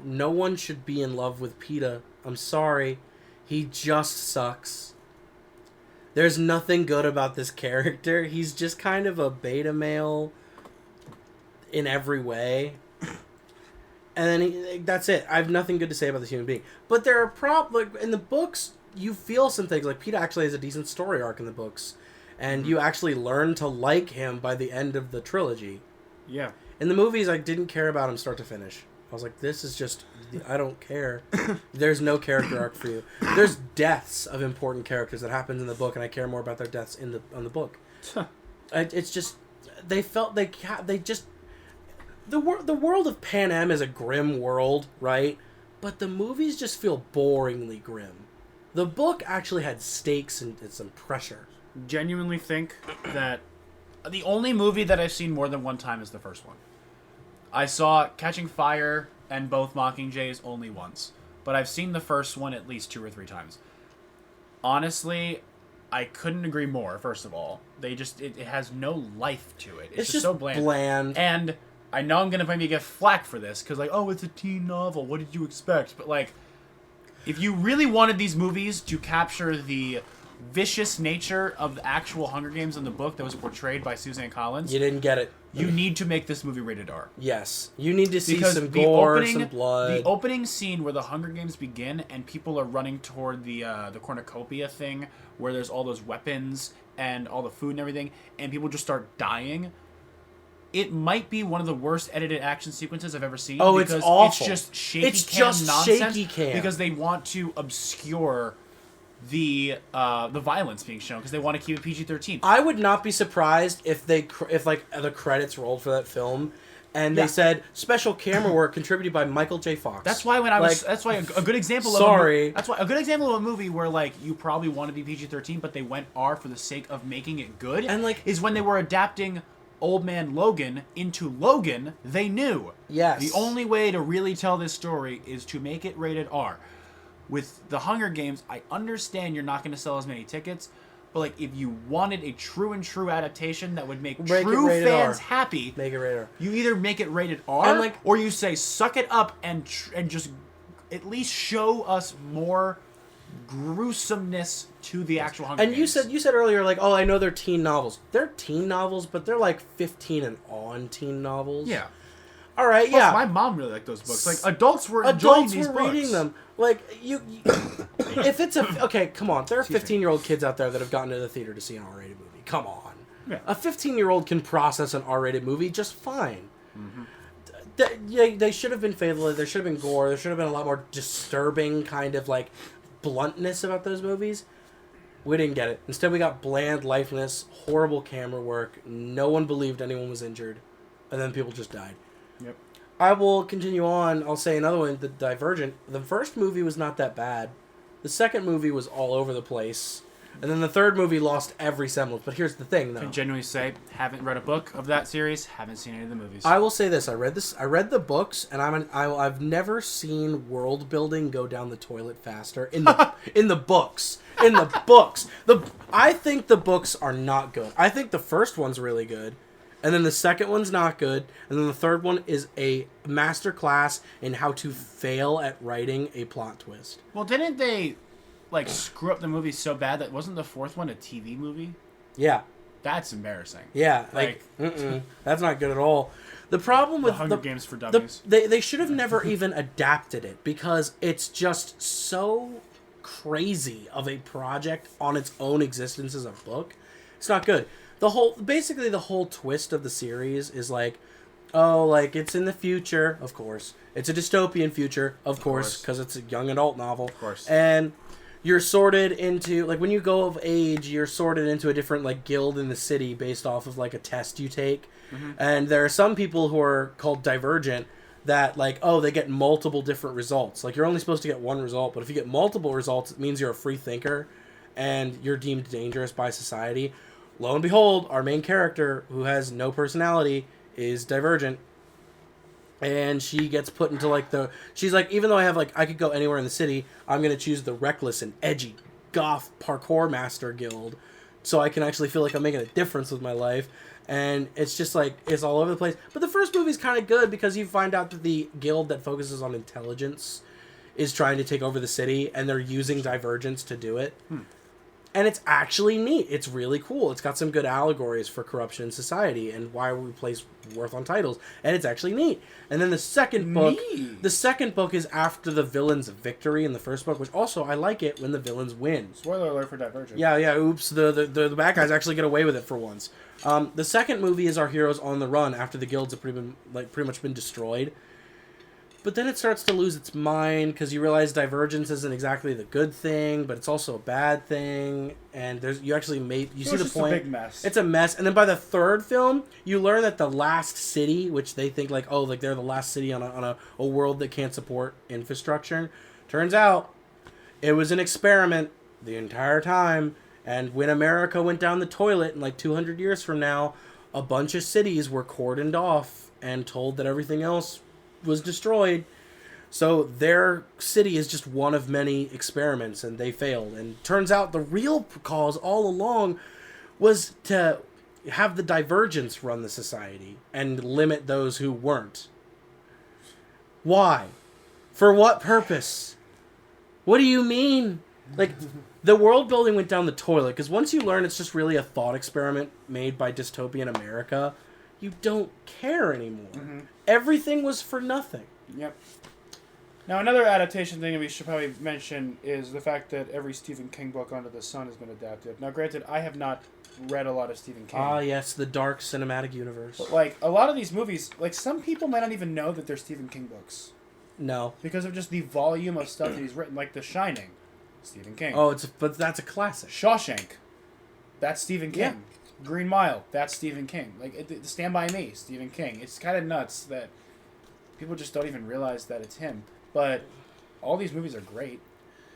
no one should be in love with Peeta. I'm sorry. He just sucks. There's nothing good about this character. He's just kind of a beta male in every way. And then that's it. I have nothing good to say about this human being. But there are like in the books, you feel some things. Like, Peeta actually has a decent story arc in the books. And you actually learn to like him by the end of the trilogy. Yeah. In the movies, I didn't care about him start to finish. I was like, this is just... I don't care. There's no character arc for you. There's deaths of important characters that happens in the book, and I care more about their deaths on the book. It's just... They felt... They just... The world of Pan Am is a grim world, right? But the movies just feel boringly grim. The book actually had stakes and some pressure. Genuinely think that the only movie that I've seen more than one time is the first one. I saw Catching Fire and both Mockingjays only once, but I've seen the first one at least 2 or 3 times. Honestly, I couldn't agree more. First of all, it has no life to it. It's just so bland. And I know I'm gonna maybe get flack for this because like, oh, it's a teen novel. What did you expect? But like, if you really wanted these movies to capture the vicious nature of the actual Hunger Games in the book that was portrayed by Suzanne Collins, you didn't get it. You need to make this movie rated R. Yes. You need to see some gore, some blood. The opening scene where the Hunger Games begin and people are running toward the cornucopia thing where there's all those weapons and all the food and everything, and people just start dying. It might be one of the worst edited action sequences I've ever seen. Oh, it's awful. It's just shaky cam nonsense. Because they want to obscure the violence being shown because they want to keep it PG-13. I would not be surprised if like the credits rolled for that film and they said special camera work contributed by Michael J. Fox. That's why that's why a good example that's why a good example of a movie where like you probably want to be PG-13 but they went R for the sake of making it good and like is when they were adapting Old Man Logan into Logan. They knew the only way to really tell this story is to make it rated R. With the Hunger Games, I understand you're not going to sell as many tickets, but like if you wanted a true adaptation that would make true fans happy, make it rated R. You either make it rated R, or you say suck it up and just at least show us more gruesomeness to the actual Hunger Games. And you said earlier like, oh, I know they're teen novels. They're teen novels, but they're like 15 and on teen novels. Yeah. All right, plus, my mom really liked those books. Like adults were enjoying these books. Reading them. Like you if it's okay, come on. There are 15-year-old kids out there that have gotten to the theater to see an R-rated movie. Come on. Yeah. A 15-year-old can process an R-rated movie just fine. Mm-hmm. They should have been faithful. There should have been gore. There should have been a lot more disturbing kind of like bluntness about those movies. We didn't get it. Instead, we got bland lifeless, horrible camera work. No one believed anyone was injured, and then people just died. Yep. I will continue on. I'll say another one, The Divergent. The first movie was not that bad. The second movie was all over the place. And then the third movie lost every semblance. But here's the thing, though. I can genuinely say, haven't read a book of that series, haven't seen any of the movies. I will say this: I read the books, and I've never seen world building go down the toilet faster in the in the books. In the books, I think the books are not good. I think the first one's really good, and then the second one's not good, and then the third one is a master class in how to fail at writing a plot twist. Well, didn't they like screw up the movie so bad that wasn't the fourth one a TV movie? Yeah. That's embarrassing. Yeah, that's not good at all. The problem with the Hunger Games for Dummies. They should have never even adapted it because it's just so crazy of a project on its own existence as a book. It's not good. Basically the whole twist of the series is like, oh, like it's in the future, of course. It's a dystopian future, of course, because it's a young adult novel. Of course. And you're sorted into, like, when you go of age, you're sorted into a different, like, guild in the city based off of, like, a test you take. Mm-hmm. And there are some people who are called Divergent that, like, oh, they get multiple different results. Like, you're only supposed to get one result, but if you get multiple results, it means you're a free thinker and you're deemed dangerous by society. Lo and behold, our main character, who has no personality, is Divergent. And she gets put into, like, she's like, even though I could go anywhere in the city, I'm going to choose the reckless and edgy goth parkour master guild so I can actually feel like I'm making a difference with my life. And it's just, like, it's all over the place. But the first movie's kind of good because you find out that the guild that focuses on intelligence is trying to take over the city, and they're using Divergence to do it. And it's actually neat. It's really cool. It's got some good allegories for corruption in society and why we place worth on titles. And it's actually neat. And then the second book is after the villain's victory in the first book, which also I like it when the villains win. Spoiler alert for Divergent. Yeah. Oops. The bad guys actually get away with it for once. The second movie is our heroes on the run after the guilds have pretty much been destroyed. But then it starts to lose its mind because you realize Divergence isn't exactly the good thing, but it's also a bad thing. And see the point. It's a big mess. It's a mess. And then by the third film, you learn that the last city, which they think like they're the last city on a world that can't support infrastructure, turns out it was an experiment the entire time. And when America went down the toilet in like 200 years from now, a bunch of cities were cordoned off and told that everything else was destroyed. So their city is just one of many experiments, and they failed. And turns out the real cause all along was to have the Divergence run the society and limit those who weren't. Why? For what purpose? What do you mean? Like, the world building went down the toilet, because once you learn it's just really a thought experiment made by dystopian America, you don't care anymore. Mm-hmm. Everything was for nothing. Yep. Now, another adaptation thing we should probably mention is the fact that every Stephen King book under the sun has been adapted. Now, granted, I have not read a lot of Stephen King. Ah, yes, the dark cinematic universe. But, like, a lot of these movies, like, some people might not even know that they're Stephen King books. No. Because of just the volume of stuff that he's written, like The Shining, Stephen King. Oh, but that's a classic. Shawshank, that's Stephen King. Yeah. Green Mile, that's Stephen King. Like, Stand By Me, Stephen King. It's kind of nuts that people just don't even realize that it's him. But all these movies are great.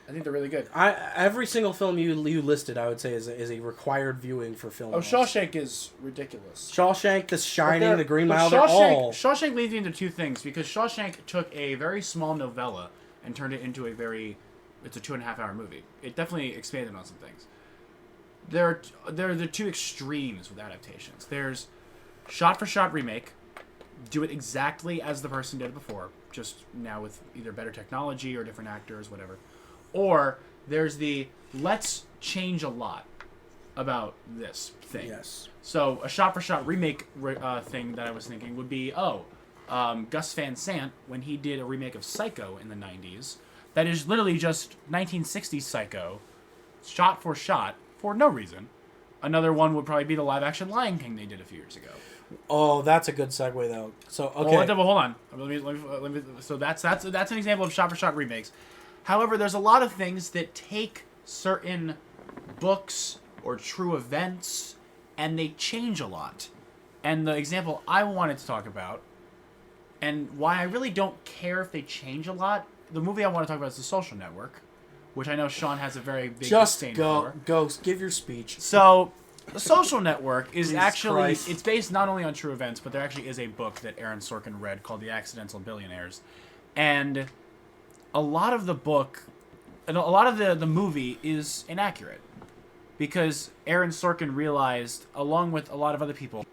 I think they're really good. Every single film you listed, I would say, is a required viewing for film. Oh, Shawshank is ridiculous. Shawshank, The Shining, The Green Mile, they're all... Shawshank leads me into two things, because Shawshank took a very small novella and turned it into it's a 2.5-hour movie. It definitely expanded on some things. There are the two extremes with adaptations. There's shot-for-shot remake, do it exactly as the person did it before, just now with either better technology or different actors, whatever. Or there's the let's change a lot about this thing. Yes. So a shot-for-shot remake thing that I was thinking would be, Gus Van Sant, when he did a remake of Psycho in the 90s, that is literally just 1960s Psycho, shot for shot, for no reason. Another one would probably be the live-action Lion King they did a few years ago. Oh, that's a good segue, though. So, okay. Well, hold on. Let me, so that's an example of shot-for-shot remakes. However, there's a lot of things that take certain books or true events, and they change a lot. And the example I wanted to talk about, and why I really don't care if they change a lot, the movie I want to talk about is The Social Network, which I know Sean has a very big Just disdain go, for. give your speech. So, The Social Network is Jesus actually, Christ. it's based not only on true events, but there actually is a book that Aaron Sorkin read called The Accidental Billionaires. And a lot of the book, and a lot of the movie is inaccurate. Because Aaron Sorkin realized, along with a lot of other people,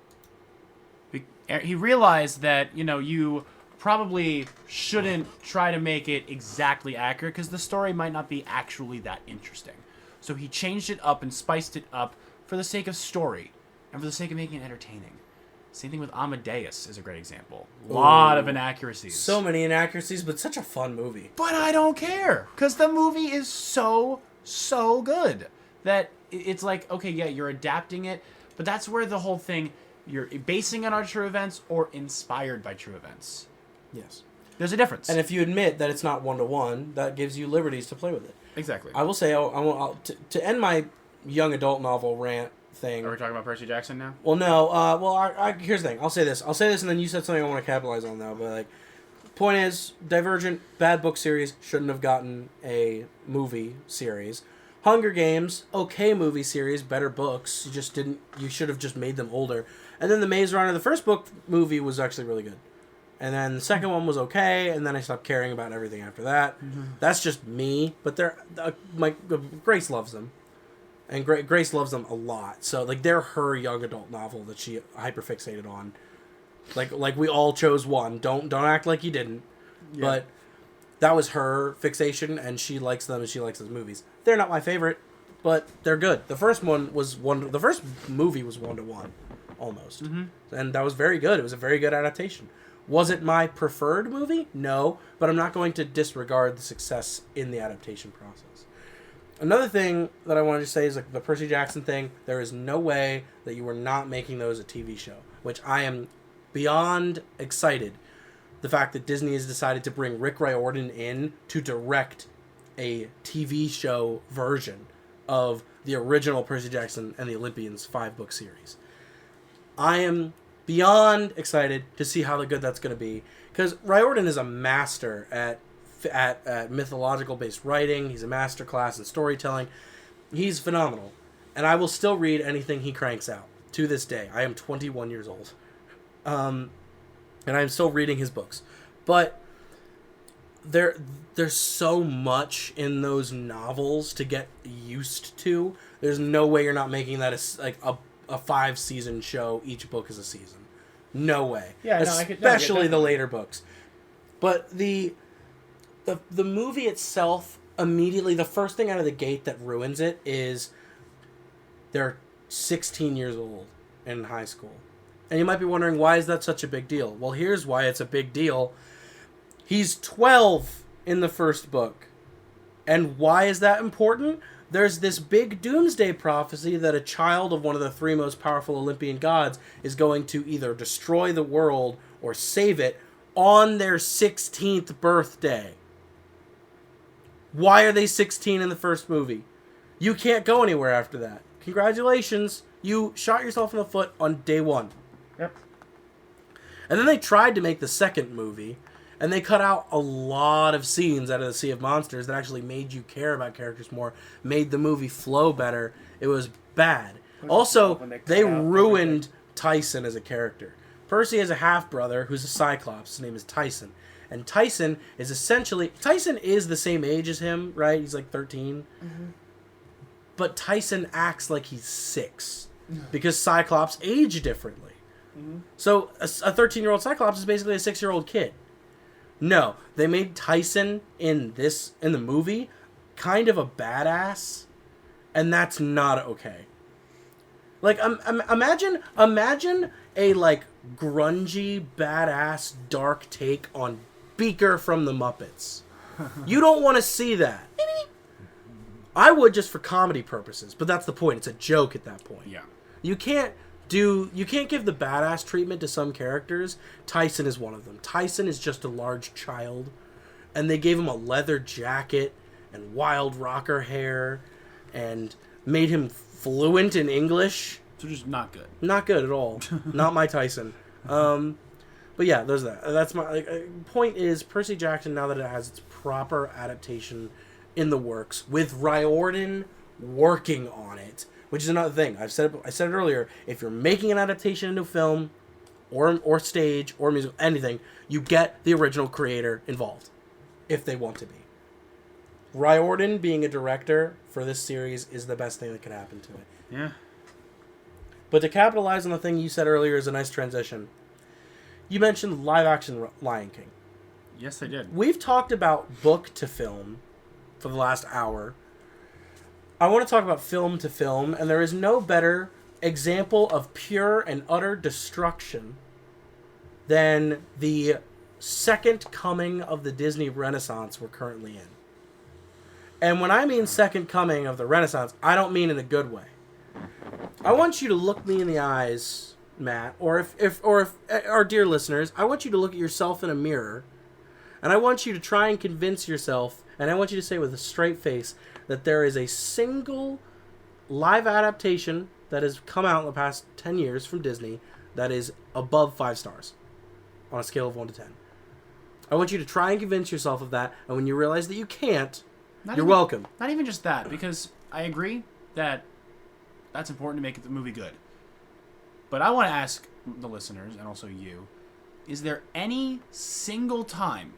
he realized that, you probably shouldn't try to make it exactly accurate because the story might not be actually that interesting. So he changed it up and spiced it up for the sake of story and for the sake of making it entertaining. Same thing with Amadeus is a great example. A lot of inaccuracies. So many inaccuracies, but such a fun movie. But I don't care because the movie is so good that it's like, okay, yeah, you're adapting it, but that's where the whole thing, you're basing it on true events or inspired by true events. Yes. There's a difference. And if you admit that it's not one-to-one, that gives you liberties to play with it. Exactly. I will say, to end my young adult novel rant thing. Are we talking about Percy Jackson now? Well, no. Here's the thing. I'll say this, and then you said something I want to capitalize on, though. But, like, point is, Divergent, bad book series, shouldn't have gotten a movie series. Hunger Games, okay movie series, better books. You should have just made them older. And then The Maze Runner, the first book movie was actually really good. And then the second one was okay, and then I stopped caring about everything after that. Mm-hmm. That's just me, but Grace loves them. And Grace loves them a lot. So, like, they're her young adult novel that she hyperfixated on. Like we all chose one. Don't act like you didn't. Yeah. But that was her fixation, and she likes them, and she likes those movies. They're not my favorite, but they're good. The first movie was 1-to-1, almost. Mm-hmm. And that was very good. It was a very good adaptation. Was it my preferred movie? No, but I'm not going to disregard the success in the adaptation process. Another thing that I wanted to say is, like, the Percy Jackson thing. There is no way that you were not making those a TV show, which I am beyond excited. The fact that Disney has decided to bring Rick Riordan in to direct a TV show version of the original Percy Jackson and the Olympians 5-book series. I am beyond excited to see how good that's going to be, because Riordan is a master at mythological based writing. He's a master class in storytelling. He's phenomenal, and I will still read anything he cranks out to this day. I am 21 years old, and I'm still reading his books, but there's so much in those novels to get used to. There's no way you're not making that a 5-season show. Each book is a season. No way. Yeah, especially the later books. But the movie itself, immediately, the first thing out of the gate that ruins it is they're 16 years old in high school. And you might be wondering, why is that such a big deal? Well, here's why it's a big deal. He's 12 in the first book. And why is that important? There's this big doomsday prophecy that a child of one of the 3 most powerful Olympian gods is going to either destroy the world or save it on their 16th birthday. Why are they 16 in the first movie? You can't go anywhere after that. Congratulations. You shot yourself in the foot on day 1. Yep. And then they tried to make the second movie, and they cut out a lot of scenes out of the Sea of Monsters that actually made you care about characters more, made the movie flow better. It was bad. Also, they ruined Tyson as a character. Percy has a half-brother who's a Cyclops. His name is Tyson. And Tyson is the same age as him, right? He's like 13. Mm-hmm. But Tyson acts like he's 6 because Cyclops age differently. Mm-hmm. So a 13-year-old Cyclops is basically a 6-year-old kid. No, they made Tyson in the movie kind of a badass, and that's not okay. Like, imagine a, like, grungy, badass, dark take on Beaker from the Muppets. You don't want to see that. I would, just for comedy purposes, but that's the point. It's a joke at that point. Yeah. You can't give the badass treatment to some characters. Tyson is one of them. Tyson is just a large child, and they gave him a leather jacket and wild rocker hair and made him fluent in English. So just not good. Not good at all. Not my Tyson. But yeah, there's that. That's my point is, Percy Jackson, now that it has its proper adaptation in the works with Riordan working on it, which is another thing. I said it earlier. If you're making an adaptation into film or stage or music, anything, you get the original creator involved if they want to be. Riordan being a director for this series is the best thing that could happen to it. Yeah. But to capitalize on the thing you said earlier is a nice transition. You mentioned live-action Lion King. Yes, I did. We've talked about book to film for the last hour. I want to talk about film to film, and there is no better example of pure and utter destruction than the second coming of the Disney Renaissance we're currently in. And when I mean second coming of the Renaissance, I don't mean in a good way. I want you to look me in the eyes, Matt, or if our dear listeners, I want you to look at yourself in a mirror, and I want you to try and convince yourself, and I want you to say with a straight face that there is a single live adaptation that has come out in the past 10 years from Disney that is above 5 stars on a scale of 1 to 10. I want you to try and convince yourself of that, and when you realize that you can't, you're welcome. Not even just that, because I agree that that's important to make the movie good. But I want to ask the listeners, and also you, is there any single time,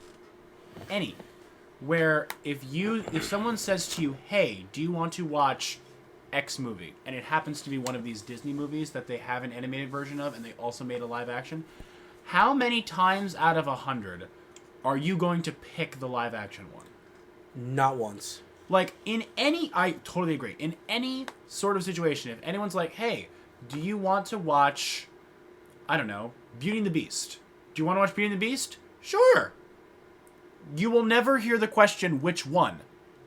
where if someone says to you, hey, do you want to watch X movie, and it happens to be one of these Disney movies that they have an animated version of, and they also made a live action, how many times out of 100 are you going to pick the live action one? Not once. Like, I totally agree. In any sort of situation, if anyone's like, hey, do you want to watch, I don't know, Beauty and the Beast? Do you want to watch Beauty and the Beast? Sure. You will never hear the question, which one?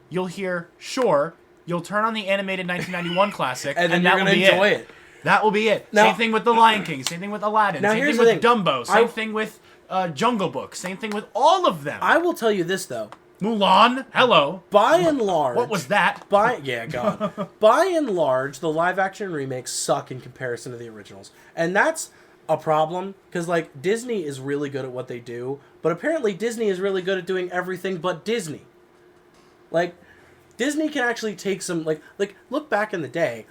You'll hear, sure. You'll turn on the animated 1991 classic, and then that you're will be enjoy it. That will be it. Now, same thing with The Lion King. Same thing with Aladdin. Now, Same here's thing the with thing. Dumbo. Same thing with Jungle Book. Same thing with all of them. I will tell you this, though. Mulan. Hello. By and large... What was that? God. By and large, the live-action remakes suck in comparison to the originals. And that's a problem, because, like, Disney is really good at what they do, but apparently Disney is really good at doing everything but Disney. Like, Disney can actually take some, like look back in the day,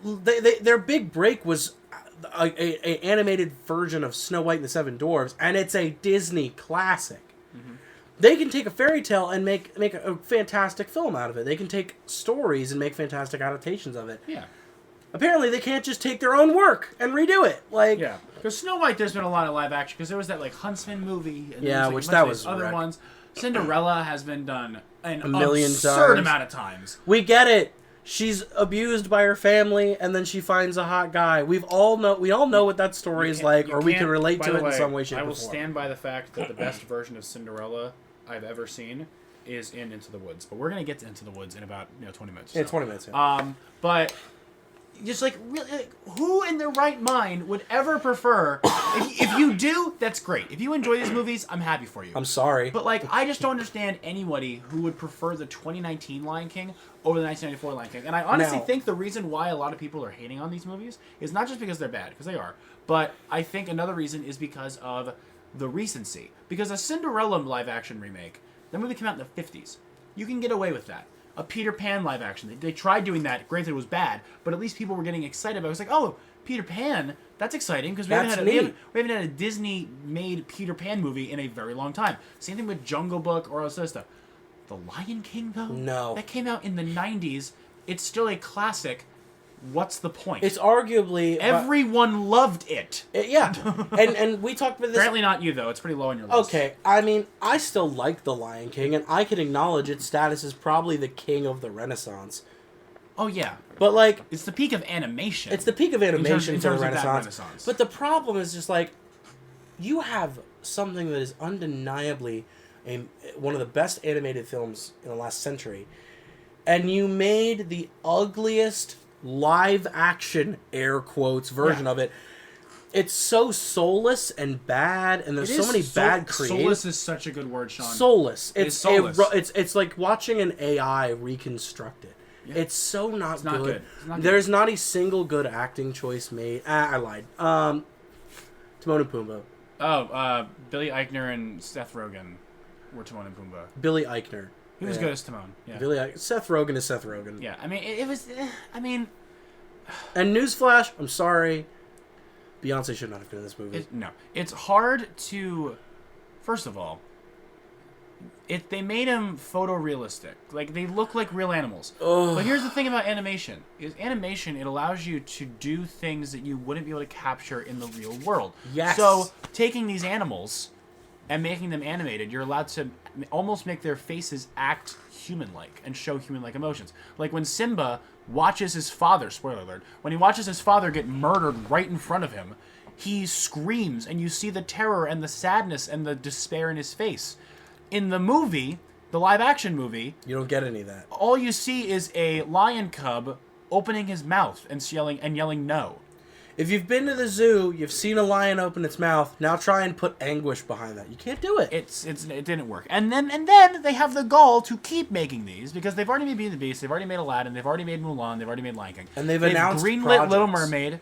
their big break was a animated version of Snow White and the Seven Dwarfs, and it's a Disney classic. Mm-hmm. They can take a fairy tale and make a fantastic film out of it. They can take stories and make fantastic adaptations of it. Yeah. Apparently, they can't just take their own work and redo it. Like, yeah, because Snow White, there's been a lot of live action. Because there was that like Huntsman movie, and yeah, which that was other wrecked. Ones. Cinderella has been done a million absurd times. Amount of times. We get it. She's abused by her family, and then she finds a hot guy. We all know what that story is like, or we can relate to it in some way, shape, or form. I will stand by the fact that the best version of Cinderella I've ever seen is in Into the Woods. But we're gonna get to Into the Woods in about 20 minutes. Yeah, 20 minutes. Yeah. But just like really, who in their right mind would ever prefer? If you do, that's great. If you enjoy these movies, I'm happy for you. I'm sorry, but like I just don't understand anybody who would prefer the 2019 Lion King over the 1994 Lion King. And I honestly think the reason why a lot of people are hating on these movies is not just because they're bad, because they are, but I think another reason is because of the recency. Because a Cinderella live action remake, that movie came out in the 50s. You can get away with that. A Peter Pan live action. They tried doing that. Granted, it was bad, but at least people were getting excited about it. It was like, oh, Peter Pan, that's exciting because we haven't had a Disney-made Peter Pan movie in a very long time. Same thing with Jungle Book or all this other stuff. The Lion King, though? No. That came out in the 90s. It's still a classic. What's the point? It's arguably... Everyone loved it. Yeah. and we talked about this... Apparently not you, though. It's pretty low on your list. Okay. I mean, I still like The Lion King, and I can acknowledge its status as probably the king of the Renaissance. Oh, yeah. But, like... It's the peak of animation. It's the peak of animation for the Renaissance. But the problem is just, like, you have something that is undeniably one of the best animated films in the last century, and you made the ugliest live action air quotes version of it. It's so soulless and bad, and there's so many bad creators. Soulless is such a good word, Sean. Soulless. It's soulless. It's like watching an AI reconstruct it. Yeah. It's so not it's not good. It's not good. There's not a single good acting choice made. I lied. Timon and Pumbaa. Oh, Billy Eichner and Seth Rogen were Timon and Pumbaa. Billy Eichner. He was good as Timon. Yeah. Really, Seth Rogen is Seth Rogen. Yeah. I mean, it was. I mean. And newsflash, I'm sorry, Beyonce should not have been in this movie. No, it's hard to. First of all, they made him photorealistic. Like, they look like real animals. Ugh. But here's the thing about animation. Animation, it allows you to do things that you wouldn't be able to capture in the real world. Yes. So, taking these animals and making them animated, you're allowed to almost make their faces act human-like and show human-like emotions. Like when Simba watches his father, spoiler alert, when he watches his father get murdered right in front of him, he screams, and you see the terror and the sadness and the despair in his face. In the movie, the live-action movie... You don't get any of that. All you see is a lion cub opening his mouth and yelling no. If you've been to the zoo, you've seen a lion open its mouth, now try and put anguish behind that. You can't do it. It didn't work. And then they have the gall to keep making these, because they've already made Beauty and the Beast, they've already made Aladdin, they've already made Mulan, they've already made Lion King. And they've announced greenlit projects. Little Mermaid.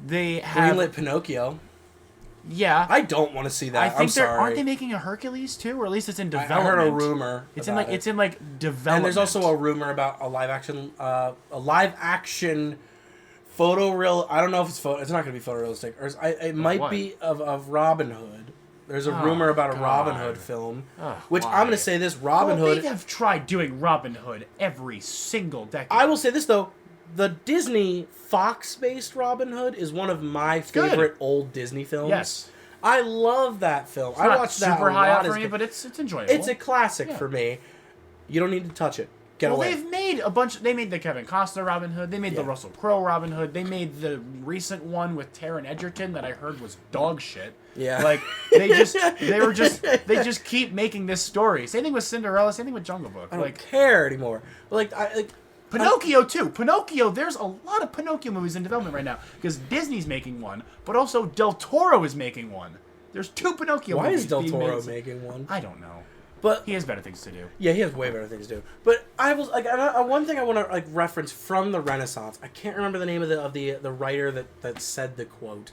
They have... Greenlit Pinocchio. Yeah. I don't want to see that. I think I'm sorry. aren't they making a Hercules too, or at least it's in development? I heard a rumor. It's in development. And there's also a rumor about a live action photoreal. I don't know if it's photo. It's not going to be photorealistic. Or it might be of Robin Hood. There's a rumor about a Robin Hood film, which I'm going to say this: Robin Hood. They have tried doing Robin Hood every single decade. I will say this though: the Disney Fox-based Robin Hood is one of my favorite old Disney films. Yes, I love that film. It's I not watched that super a high lot up for as me, but it's enjoyable. It's a classic for me. You don't need to touch it. Get away. They've made a bunch. They made the Kevin Costner Robin Hood. They made the Russell Crowe Robin Hood. They made the recent one with Taron Egerton that I heard was dog shit. Yeah. Like they just keep making this story. Same thing with Cinderella. Same thing with Jungle Book. I don't care anymore. But Pinocchio too. Pinocchio. There's a lot of Pinocchio movies in development right now because Disney's making one, but also Del Toro is making one. There's 2 Pinocchio movies. Why is Del being Toro made. making one? I don't know. But he has better things to do. Yeah, he has way better things to do. But I was one thing I want to reference from the Renaissance. I can't remember the name of the writer that said the quote,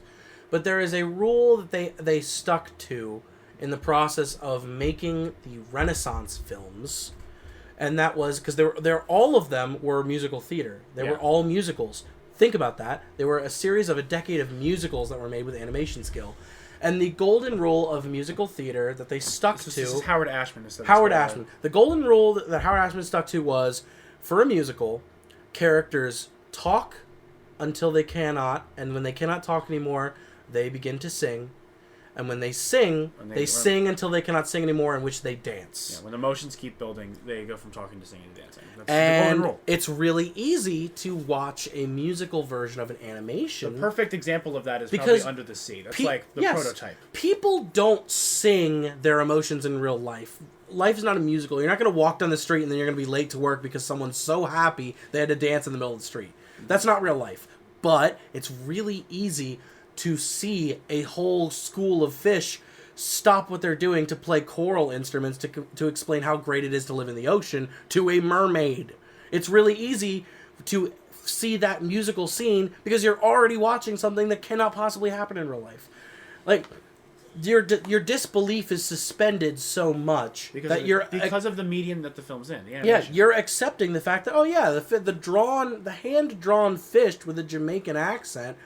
but there is a rule that they stuck to in the process of making the Renaissance films, and that was because they're all of them were musical theater. They were all musicals. Think about that. They were a series of a decade of musicals that were made with animation skill. And the golden rule of musical theater that they stuck to... This is Howard Ashman. Howard Ashman. The golden rule that Howard Ashman stuck to was, for a musical, characters talk until they cannot, and when they cannot talk anymore, they begin to sing. And when they sing, they sing until they cannot sing anymore, in which they dance. Yeah, when emotions keep building, they go from talking to singing to dancing. That's and the golden rule. It's really easy to watch a musical version of an animation. The perfect example of that is probably Under the Sea. That's like the prototype. People don't sing their emotions in real life. Life is not a musical. You're not going to walk down the street and then you're going to be late to work because someone's so happy they had to dance in the middle of the street. That's not real life. But it's really easy to see a whole school of fish stop what they're doing to play choral instruments to explain how great it is to live in the ocean to a mermaid. It's really easy to see that musical scene because you're already watching something that cannot possibly happen in real life. Like, your disbelief is suspended so much because of the medium that the film's in. The animation. Yeah, you're accepting the fact that the hand-drawn fish with a Jamaican accent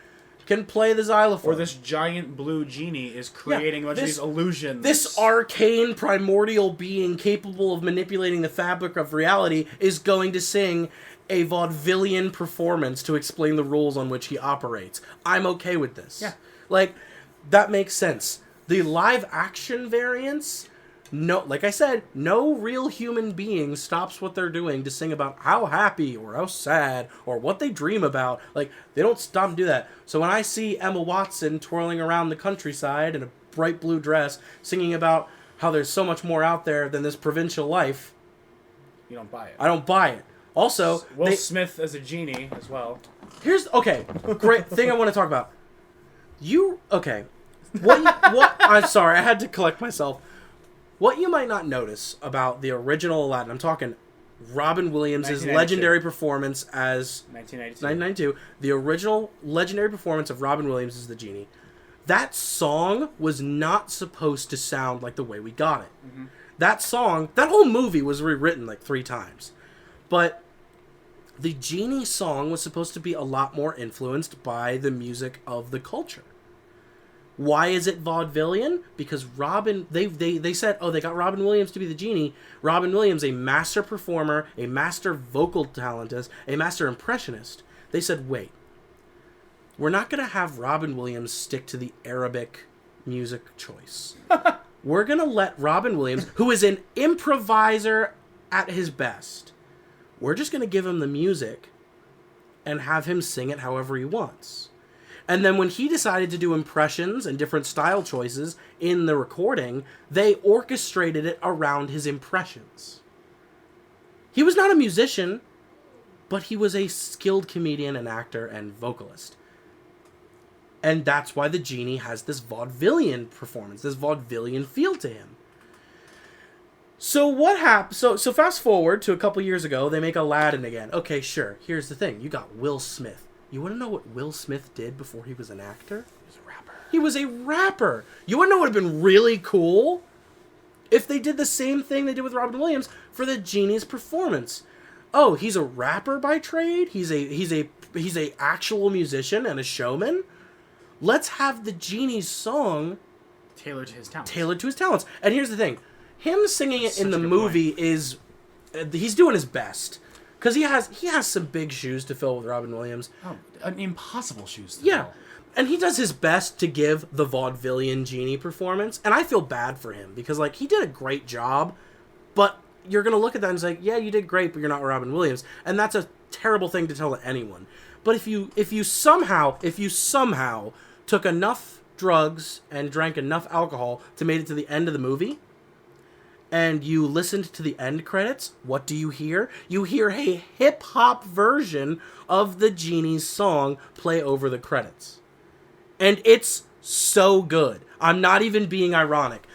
can play the xylophone. Or this giant blue genie is creating a bunch of these illusions. This arcane primordial being capable of manipulating the fabric of reality is going to sing a vaudevillian performance to explain the rules on which he operates. I'm okay with this. Yeah. Like, that makes sense. The live-action variants... No, like I said, no real human being stops what they're doing to sing about how happy or how sad or what they dream about. Like, they don't stop and do that. So when I see Emma Watson twirling around the countryside in a bright blue dress, singing about how there's so much more out there than this provincial life... You don't buy it. I don't buy it. Also... Will Smith as a genie as well. Great thing I want to talk about. I'm sorry, I had to collect myself. What you might not notice about the original Aladdin, I'm talking Robin Williams' legendary performance as... 1992. The original legendary performance of Robin Williams as the genie. That song was not supposed to sound like the way we got it. Mm-hmm. That song, that whole movie was rewritten like 3 times. But the Genie song was supposed to be a lot more influenced by the music of the culture. Why is it vaudevillian? Because they said, oh, they got Robin Williams to be the Genie. Robin Williams, a master performer, a master vocal talentist, a master impressionist. They said, wait, we're not going to have Robin Williams stick to the Arabic music choice. We're going to let Robin Williams, who is an improviser at his best, we're just going to give him the music and have him sing it however he wants. And then when he decided to do impressions and different style choices in the recording, they orchestrated it around his impressions. He was not a musician, but he was a skilled comedian and actor and vocalist. And that's why the Genie has this vaudevillian performance, this vaudevillian feel to him. So what happened? So fast forward to a couple years ago, they make Aladdin again. Okay, sure. Here's the thing. You got Will Smith. You want to know what Will Smith did before he was an actor? He was a rapper. He was a rapper. You want to know what would have been really cool? If they did the same thing they did with Robin Williams for the Genie's performance. Oh, he's a rapper by trade? He's a actual musician and a showman? Let's have the Genie's song Tailored to his talents. And here's the thing. Him singing it in the movie is... he's doing his best. Because he has some big shoes to fill with Robin Williams. Oh, impossible shoes to Yeah. fill. And he does his best to give the vaudevillian Genie performance. And I feel bad for him. Because, like, he did a great job. But you're going to look at that and say, yeah, you did great, but you're not Robin Williams. And that's a terrible thing to tell to anyone. But if you somehow took enough drugs and drank enough alcohol to make it to the end of the movie... and you listened to the end credits, what do you hear? You hear a hip-hop version of the Genie's song play over the credits. And it's so good. I'm not even being ironic.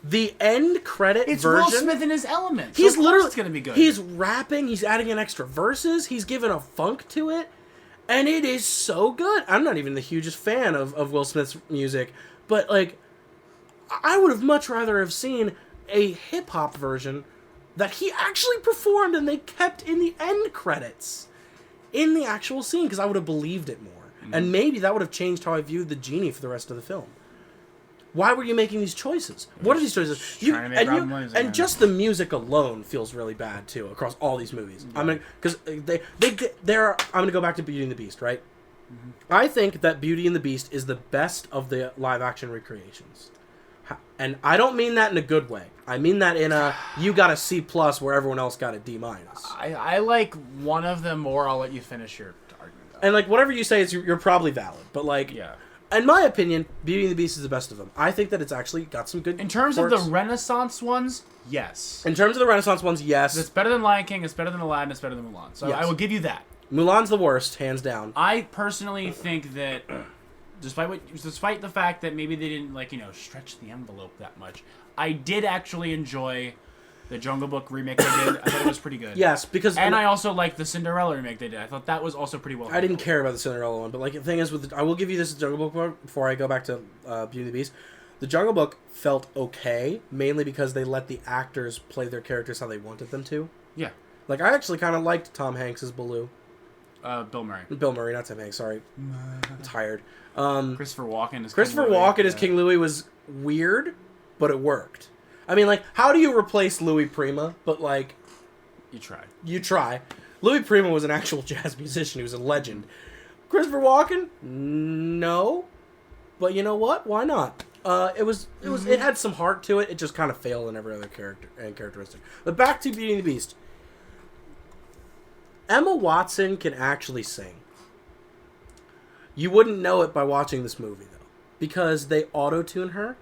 The end credit version... It's Will Smith in his element. He's so literally... it's going to be good. He's rapping, he's adding in extra verses, he's giving a funk to it, and it is so good. I'm not even the hugest fan of Will Smith's music, but, like, I would have much rather have seen... a hip-hop version that he actually performed and they kept in the end credits in the actual scene, because I would have believed it more. And maybe that would have changed how I viewed the Genie for the rest of the film. Why were you making these choices? What are these choices? And just the music alone feels really bad too across all these movies. Yeah. I'm gonna go back to Beauty and the Beast, right? Mm-hmm. I think that Beauty and the Beast is the best of the live-action recreations. And I don't mean that in a good way. I mean that in a, you got a C+ where everyone else got a D-. I like one of them more. I'll let you finish your argument. And, like, whatever you say, you're probably valid. But, like, yeah. In my opinion, Beauty and the Beast is the best of them. I think that it's actually got some good... In terms of the Renaissance ones, yes. In terms of the Renaissance ones, yes. It's better than Lion King, it's better than Aladdin, it's better than Mulan. So yes. I will give you that. Mulan's the worst, hands down. I personally think that... Despite the fact that maybe they didn't, like, stretch the envelope that much, I did actually enjoy the Jungle Book remake they did. I thought it was pretty good. Yes, because... And I also liked the Cinderella remake they did. I thought that was also pretty well done. I didn't care about the Cinderella one, but, like, the thing is, I will give you this Jungle Book part before I go back to Beauty and the Beast. The Jungle Book felt okay, mainly because they let the actors play their characters how they wanted them to. Yeah. Like, I actually kind of liked Tom Hanks as Baloo. Bill Murray. Bill Murray, not Tom Hanks, sorry. I'm tired. Christopher Walken as King Louis was weird, but it worked. I mean, like, how do you replace Louis Prima? But, like... You try. Louis Prima was an actual jazz musician. He was a legend. Christopher Walken? No. But you know what? Why not? It had some heart to it. It just kind of failed in every other characteristic. But back to Beauty and the Beast. Emma Watson can actually sing. You wouldn't know it by watching this movie, though. Because they auto-tune her.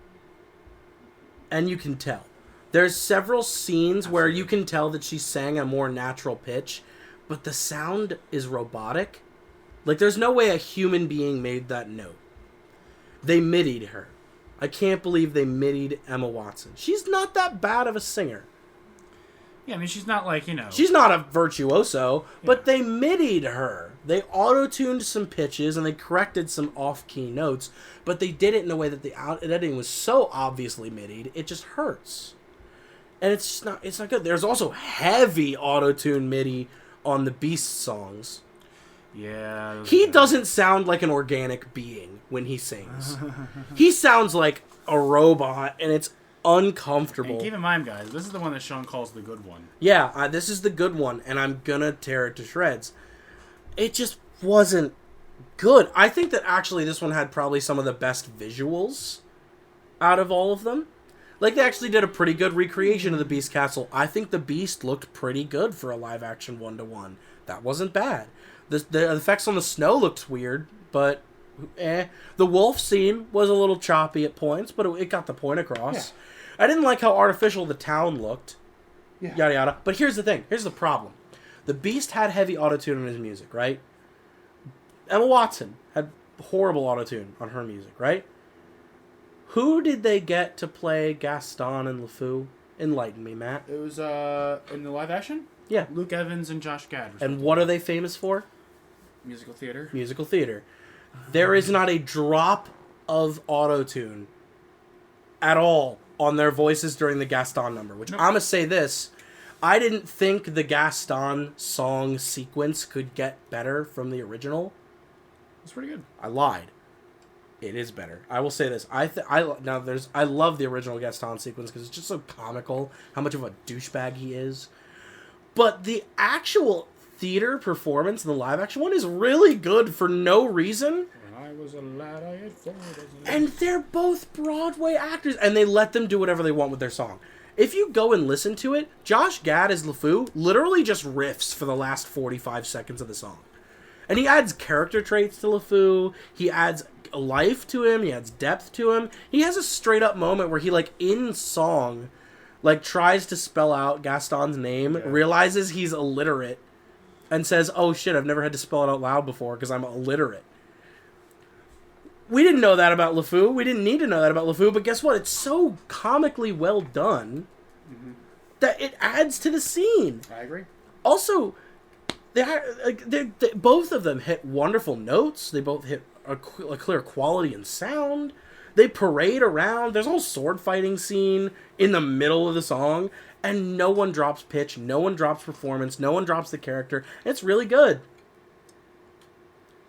And you can tell. There's several scenes where you can tell that she sang a more natural pitch. But the sound is robotic. Like, there's no way a human being made that note. They midied her. I can't believe they midied Emma Watson. She's not that bad of a singer. Yeah, I mean, she's not like, She's not a virtuoso, but they midied her. They auto-tuned some pitches, and they corrected some off-key notes, but they did it in a way that the editing was so obviously midied, it just hurts. and it's not good. There's also heavy auto-tune MIDI on the Beast songs. Yeah. He doesn't sound like an organic being when he sings. He sounds like a robot, and it's uncomfortable. And keep in mind, guys, this is the one that Sean calls the good one. Yeah, this is the good one, and I'm gonna tear it to shreds. It just wasn't good. I think that actually this one had probably some of the best visuals out of all of them. Like, they actually did a pretty good recreation of the Beast Castle. I think the Beast looked pretty good for a live-action 1-to-1. That wasn't bad. The effects on the snow looked weird, but The wolf scene was a little choppy at points, but it got the point across. Yeah. I didn't like how artificial the town looked. Yeah. Yada yada. But here's the thing. Here's the problem. The Beast had heavy autotune in his music, right? Emma Watson had horrible autotune on her music, right? Who did they get to play Gaston and LeFou? Enlighten me, Matt. It was in the live action? Yeah. Luke Evans and Josh Gad. And what are they famous for? Musical theater. Musical theater. There is not a drop of autotune at all on their voices during the Gaston number, which I'm going to say this. I didn't think the Gaston song sequence could get better from the original. It's pretty good. I lied. It is better. I will say this. I love the original Gaston sequence because it's just so comical how much of a douchebag he is. But the actual theater performance in the live action one is really good for no reason. When I was a lad, I had 4 dozen. And they're both Broadway actors, and they let them do whatever they want with their song. If you go and listen to it, Josh Gad as LeFou literally just riffs for the last 45 seconds of the song. And he adds character traits to LeFou. He adds life to him. He adds depth to him. He has a straight up moment where he, like, in song, like, tries to spell out Gaston's name, realizes he's illiterate, and says, oh shit, I've never had to spell it out loud before because I'm illiterate. We didn't know that about LeFou. We didn't need to know that about LeFou, but guess what? It's so comically well done that it adds to the scene. I agree. Also, they both of them hit wonderful notes. They both hit a clear quality and sound. They parade around. There's a whole sword fighting scene in the middle of the song, and no one drops pitch, no one drops performance, no one drops the character. It's really good.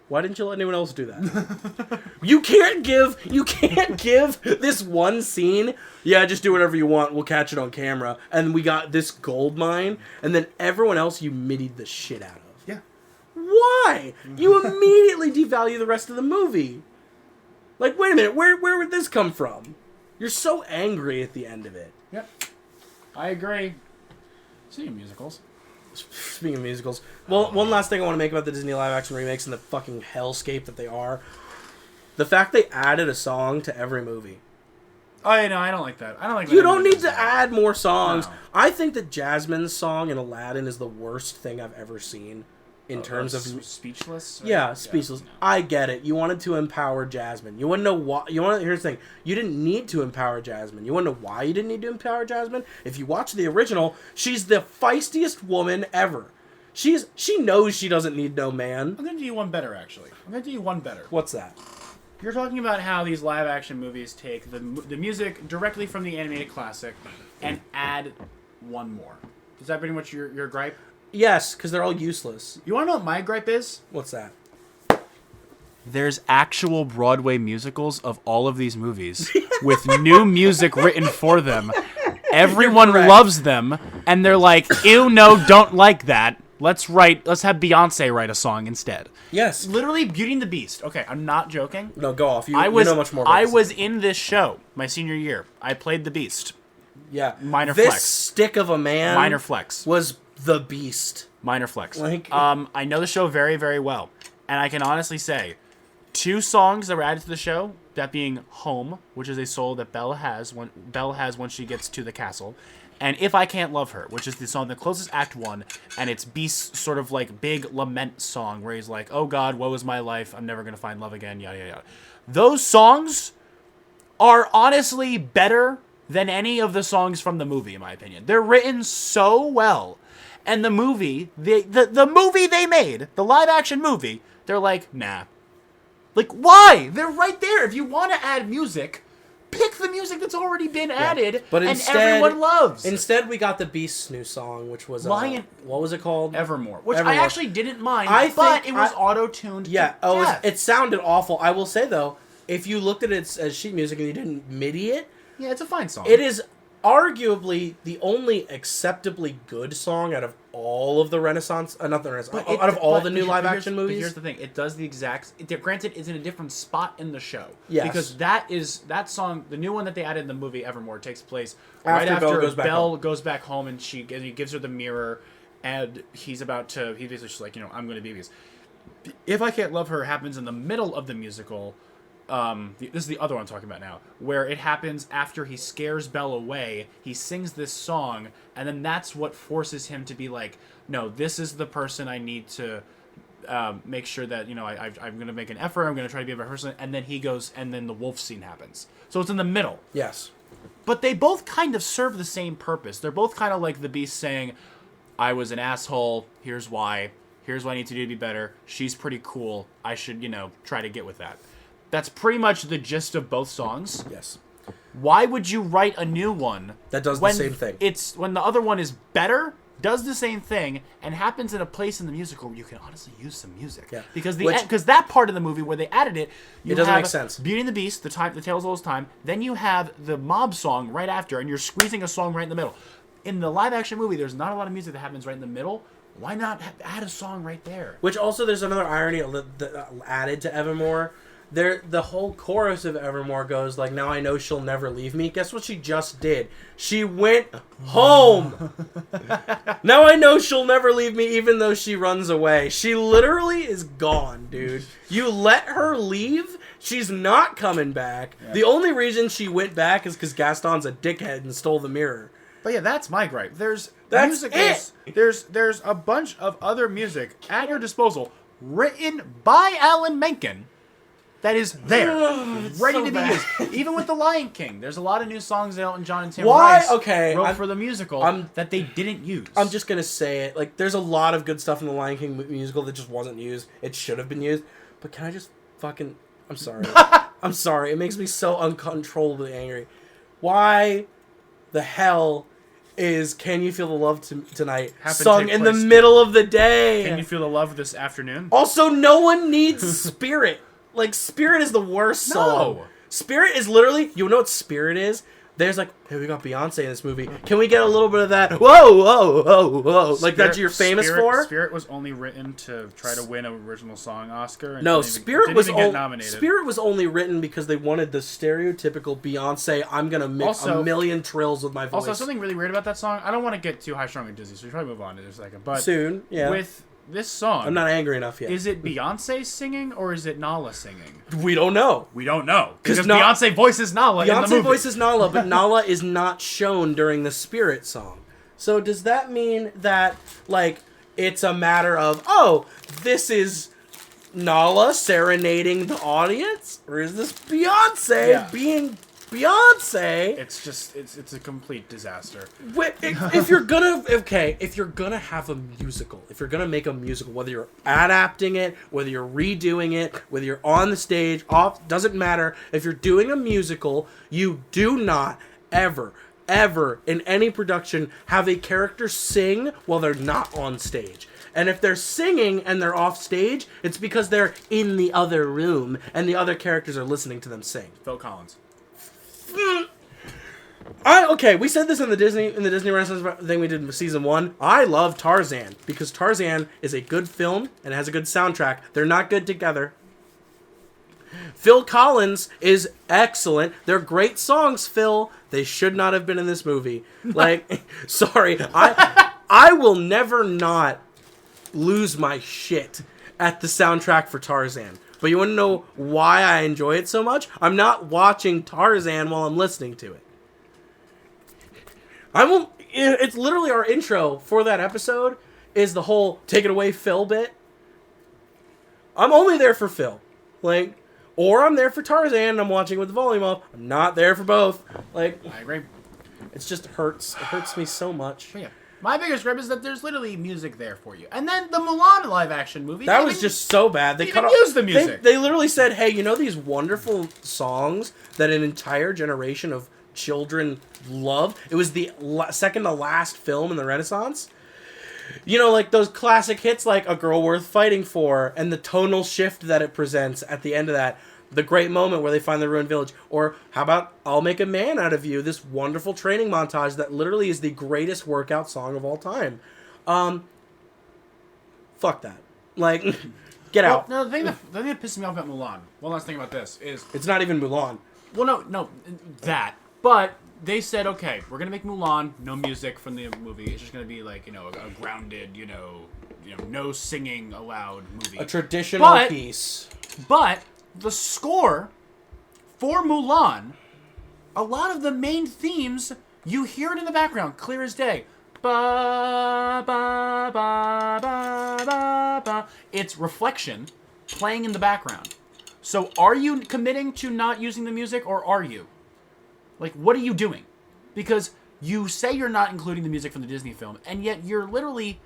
Why didn't you let anyone else do that? You can't give this one scene, yeah, just do whatever you want, we'll catch it on camera, and we got this gold mine, and then everyone else you middied the shit out of. Yeah. Why? You immediately devalue the rest of the movie. Like, wait a minute, where would this come from? You're so angry at the end of it. Yep. I agree. Speaking of musicals. Speaking of musicals. Well, one last thing I want to make about the Disney live-action remakes and the fucking hellscape that they are. The fact they added a song to every movie. Oh, yeah, no, I don't like that. I don't like that. You don't need to add more songs. No. I think that Jasmine's song in Aladdin is the worst thing I've ever seen in terms of... Speechless? Yeah, Speechless. Yeah, no. I get it. You wanted to empower Jasmine. You want to know why... Here's the thing. You didn't need to empower Jasmine. You want to know why you didn't need to empower Jasmine? If you watch the original, she's the feistiest woman ever. She knows she doesn't need no man. I'm going to do you one better, actually. I'm going to do you one better. What's that? You're talking about how these live-action movies take the music directly from the animated classic and add one more. Is that pretty much your gripe? Yes, because they're all useless. You want to know what my gripe is? What's that? There's actual Broadway musicals of all of these movies with new music written for them. Everyone loves them, and they're like, ew, no, don't like that. Let's have Beyonce write a song instead. Yes. Literally Beauty and the Beast. Okay, I'm not joking. No, go off. You know much more about I was in this show my senior year. I played the Beast. Yeah. Minor this flex. Stick of a man. Minor flex. Was the Beast. Minor flex. Like, I know the show very, very well. And I can honestly say, 2 songs that were added to the show, that being Home, which is a soul that Belle has when she gets to the castle, and If I Can't Love Her, which is the song, the closest Act 1, and it's Beast's sort of like big lament song where he's like, oh God, woe is my life, I'm never going to find love again, yada, yada, yada. Those songs are honestly better than any of the songs from the movie, in my opinion. They're written so well. And the movie, the movie they made, the live-action movie, they're like, nah. Like, why? They're right there. If you want to add music, Pick the music that's already been added, but and instead, everyone loves. Instead, we got the Beast's new song, which was Lion. What was it called? Evermore, which Evermore. I actually didn't mind, but it was auto-tuned. Yeah. To death. It sounded awful. I will say though, if you looked at it as sheet music and you didn't MIDI it, yeah, it's a fine song. it is arguably the only acceptably good song out of all of the Renaissance, not the Renaissance, out of all the new live-action movies. But here's the thing: it does the exact. Granted, it's in a different spot in the show. Yes. Because that song, the new one that they added in the movie Evermore, takes place After right after Belle Belle goes back home, and he gives her the mirror, and he's basically just like, I'm going to be this. If I Can't Love Her happens in the middle of the musical. This is the other one I'm talking about now, where it happens after he scares Belle away. He sings this song, and then that's what forces him to be like, no, this is the person I need to make sure that, I'm going to make an effort. I'm going to try to be a better person. And then he goes, and then the wolf scene happens. So it's in the middle. Yes. But they both kind of serve the same purpose. They're both kind of like the Beast saying, I was an asshole. Here's why. Here's what I need to do to be better. She's pretty cool. I should, try to get with that. That's pretty much the gist of both songs. Yes. Why would you write a new one that does the same thing? It's when the other one is better, does the same thing, and happens in a place in the musical where you can honestly use some music. Yeah. Because that part of the movie where they added it, it doesn't make sense. Beauty and the Beast, the Tales of Old Time. Then you have the mob song right after, and you're squeezing a song right in the middle. In the live action movie, there's not a lot of music that happens right in the middle. Why not add a song right there? Which also, there's another irony added to Evermore. The whole chorus of Evermore goes like, now I know she'll never leave me. Guess what she just did? She went home. Now I know she'll never leave me even though she runs away. She literally is gone, dude. You let her leave, she's not coming back. Yeah. The only reason she went back is because Gaston's a dickhead and stole the mirror. But yeah, that's my gripe. There's a bunch of other music at your disposal written by Alan Menken. That is there, ready to be used. Even with The Lion King, there's a lot of new songs that Elton John and Tim Rice wrote for the musical that they didn't use. I'm just going to say it. Like, there's a lot of good stuff in The Lion King musical that just wasn't used. It should have been used. But can I just fucking... I'm sorry. I'm sorry. It makes me so uncontrollably angry. Why the hell is Can You Feel the Love Tonight sung in the middle of the day? Can You Feel the Love this afternoon? Also, no one needs Spirit. Like, Spirit is the worst song. No. Spirit is literally... You know what Spirit is? There's like, hey, we got Beyonce in this movie. Can we get a little bit of that? Whoa, whoa, whoa, whoa. Like, that you're famous for? Spirit was only written to try to win an original song Oscar. And no, Spirit was only written because they wanted the stereotypical Beyonce, I'm going to mix a million trills with my voice. Also, something really weird about that song, I don't want to get too high-strung and dizzy, so we should probably move on to this in a second. But soon, yeah. With this song... I'm not angry enough yet. Is it Beyonce singing or is it Nala singing? We don't know. We don't know. Because Beyonce voices Nala in the movie. Beyonce voices Nala, but Nala is not shown during the Spirit song. So does that mean that, like, it's a matter of, oh, this is Nala serenading the audience? Or is this Beyonce being Beyonce? It's just, it's a complete disaster. If you're gonna have a musical, if you're gonna make a musical, whether you're adapting it, whether you're redoing it, whether you're on the stage, off, doesn't matter. If you're doing a musical, you do not ever in any production have a character sing while they're not on stage. And if they're singing and they're off stage, it's because they're in the other room and the other characters are listening to them sing. Phil Collins. We said this in the Disney Renaissance thing we did in season 1. I love Tarzan because Tarzan is a good film and it has a good soundtrack. They're not good together. Phil Collins is excellent. They're great songs, Phil. They should not have been in this movie. Like, sorry, I will never not lose my shit at the soundtrack for Tarzan. But you want to know why I enjoy it so much? I'm not watching Tarzan while I'm listening to it. It's literally our intro for that episode is the whole take it away Phil bit. I'm only there for Phil. Like, or I'm there for Tarzan and I'm watching with the volume up. I'm not there for both. Like, I agree. It just hurts. It hurts me so much. Yeah. My biggest gripe is that there's literally music there for you. And then the Mulan live-action movie... That was just so bad. They cut off, used the music. They literally said, hey, you know these wonderful songs that an entire generation of children love? It was the second to last film in the Renaissance. You know, like those classic hits like A Girl Worth Fighting For and the tonal shift that it presents at the end of that. The great moment where they find the ruined village. Or how about I'll Make a Man Out of You, this wonderful training montage that literally is the greatest workout song of all time. Fuck that. Like, get out. No, the thing that pisses me off about Mulan, one last thing about this, is... It's not even Mulan. Well, no, that. But they said, okay, we're going to make Mulan, no music from the movie. It's just going to be like, you know, a grounded, you know, no singing allowed movie. A traditional piece. But... the score for Mulan, a lot of the main themes, you hear it in the background, clear as day. Ba, ba, ba, ba, ba, ba. It's Reflection playing in the background. So are you committing to not using the music, or are you? Like, what are you doing? Because you say you're not including the music from the Disney film, and yet you're literally...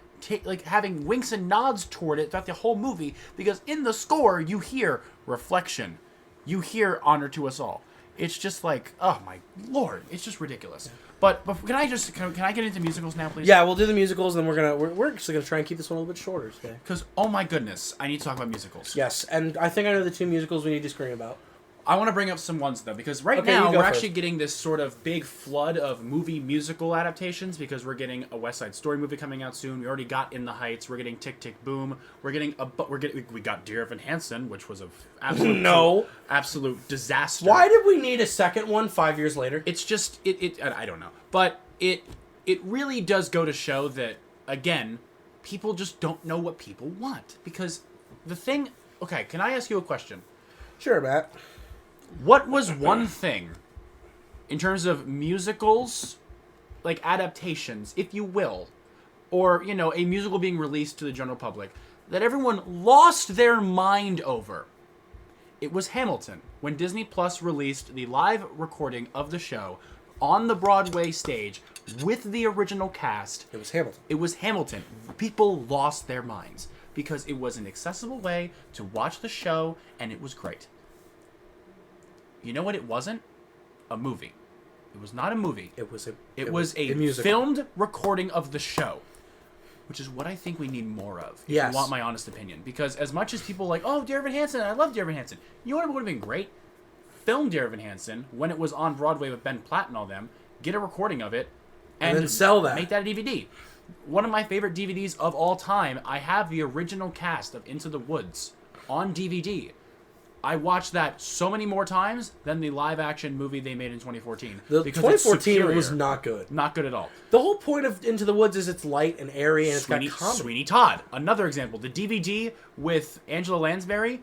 like having winks and nods toward it throughout the whole movie, because in the score you hear Reflection, you hear Honor to Us All. It's just like, oh my lord, it's just ridiculous. But can I get into musicals now, please? Yeah, we'll do the musicals, and we're actually gonna try and keep this one a little bit shorter today. Because oh my goodness, I need to talk about musicals. Yes, and I think I know the two musicals we need to scream about. I want to bring up some ones, though, because now we're actually getting this sort of big flood of movie musical adaptations, because we're getting a West Side Story movie coming out soon. We already got In the Heights. We're getting Tick, Tick, Boom. We got Dear Evan Hansen, which was a absolute disaster. Why did we need a second one 5 years later? It's just, I don't know. But it really does go to show that, again, people just don't know what people want. Because the thing... Okay, can I ask you a question? Sure, Matt. What was one thing, in terms of musicals, like adaptations, if you will, or, you know, a musical being released to the general public, that everyone lost their mind over? It was Hamilton, when Disney Plus released the live recording of the show on the Broadway stage with the original cast. It was Hamilton. It was Hamilton. People lost their minds because it was an accessible way to watch the show, and it was great. You know what it wasn't? A movie. It was not a movie. It was a musical. Filmed recording of the show, which is what I think we need more of. If you want my honest opinion. Because as much as people like, oh, Dear Evan Hansen, I love Dear Evan Hansen. You know what would have been great? Film Dear Evan Hansen when it was on Broadway with Ben Platt and all them. Get a recording of it. And then sell that. Make that a DVD. One of my favorite DVDs of all time, I have the original cast of Into the Woods on DVD. I watched that so many more times than the live-action movie they made in 2014. The 2014 was not good. Not good at all. The whole point of Into the Woods is it's light and airy, and it's got comedy. Sweeney Todd, another example. The DVD with Angela Lansbury,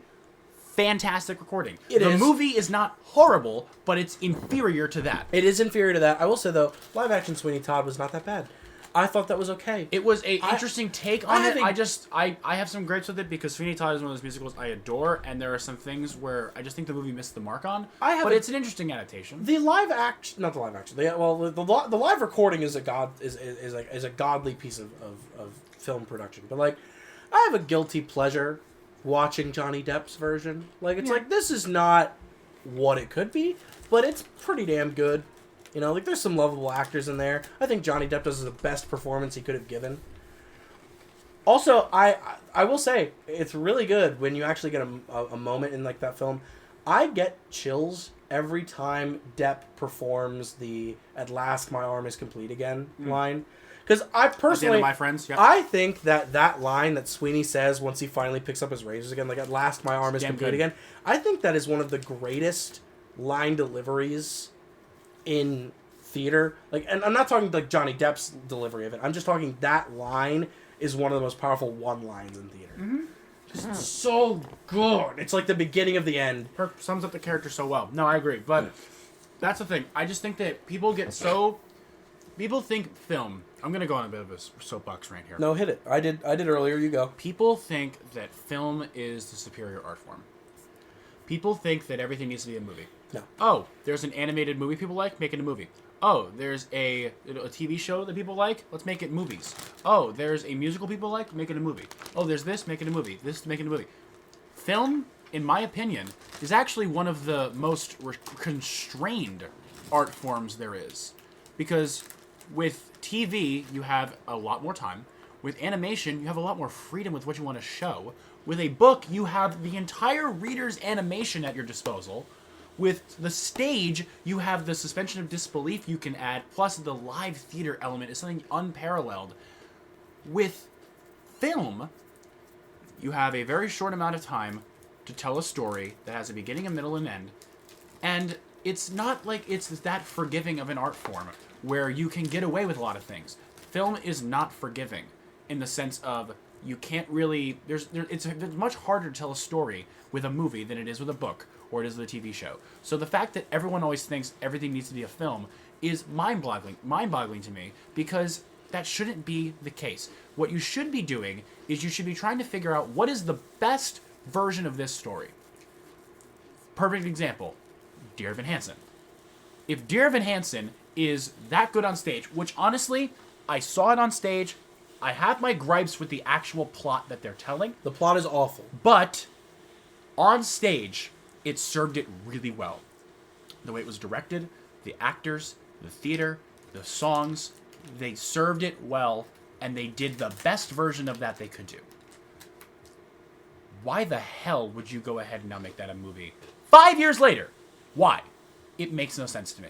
fantastic recording. The movie is not horrible, but it's inferior to that. It is inferior to that. I will say, though, live-action Sweeney Todd was not that bad. I thought that was okay. It was an interesting take on it. I have some gripes with it because Sweeney Todd is one of those musicals I adore, and there are some things where I just think the movie missed the mark on. But it's an interesting adaptation. The live action, not the live action. The live recording is a godly piece of film production. But like, I have a guilty pleasure watching Johnny Depp's version. Like, it's like, this is not what it could be, but it's pretty damn good. You know, like, there's some lovable actors in there. I think Johnny Depp does the best performance he could have given. Also, I will say, it's really good when you actually get a moment in, like, that film. I get chills every time Depp performs the "At last my arm is complete again" line. Because I personally... my friends, I think that line that Sweeney says once he finally picks up his razors again, like, "At last my arm is complete again," I think that is one of the greatest line deliveries in theater. Like, and I'm not talking like Johnny Depp's delivery of it. I'm just talking that line is one of the most powerful one-lines in theater. Mm-hmm. It's so good. It's like the beginning of the end. Sums up the character so well. No, I agree. But that's the thing. I just think that people think film... I'm going to go on a bit of a soapbox rant here. No, hit it. I did earlier. You go. People think that film is the superior art form. People think that everything needs to be a movie. No. Oh, there's an animated movie people like? Make it a movie. Oh, there's a TV show that people like. Let's make it movies. Oh, there's a musical people like. Make it a movie. Oh, there's this. Make it a movie. This. Make it a movie. Film, in my opinion, is actually one of the most constrained art forms there is. Because with TV, you have a lot more time. With animation, you have a lot more freedom with what you want to show. With a book, you have the entire reader's animation at your disposal. With the stage, you have the suspension of disbelief you can add, plus the live theater element is something unparalleled. With film, you have a very short amount of time to tell a story that has a beginning, a middle, and end. And it's not like it's that forgiving of an art form where you can get away with a lot of things. Film is not forgiving in the sense of you can't really... It's much harder to tell a story with a movie than it is with a book or it is with a TV show. So the fact that everyone always thinks everything needs to be a film is mind-boggling to me, because that shouldn't be the case. What you should be doing is you should be trying to figure out what is the best version of this story. Perfect example, Dear Evan Hansen. If Dear Evan Hansen is that good on stage, which honestly, I saw it on stage, I have my gripes with the actual plot that they're telling. The plot is awful. But on stage, it served it really well. The way it was directed, the actors, the theater, the songs, they served it well, and they did the best version of that they could do. Why the hell would you go ahead and now make that a movie 5 years later? Why? It makes no sense to me.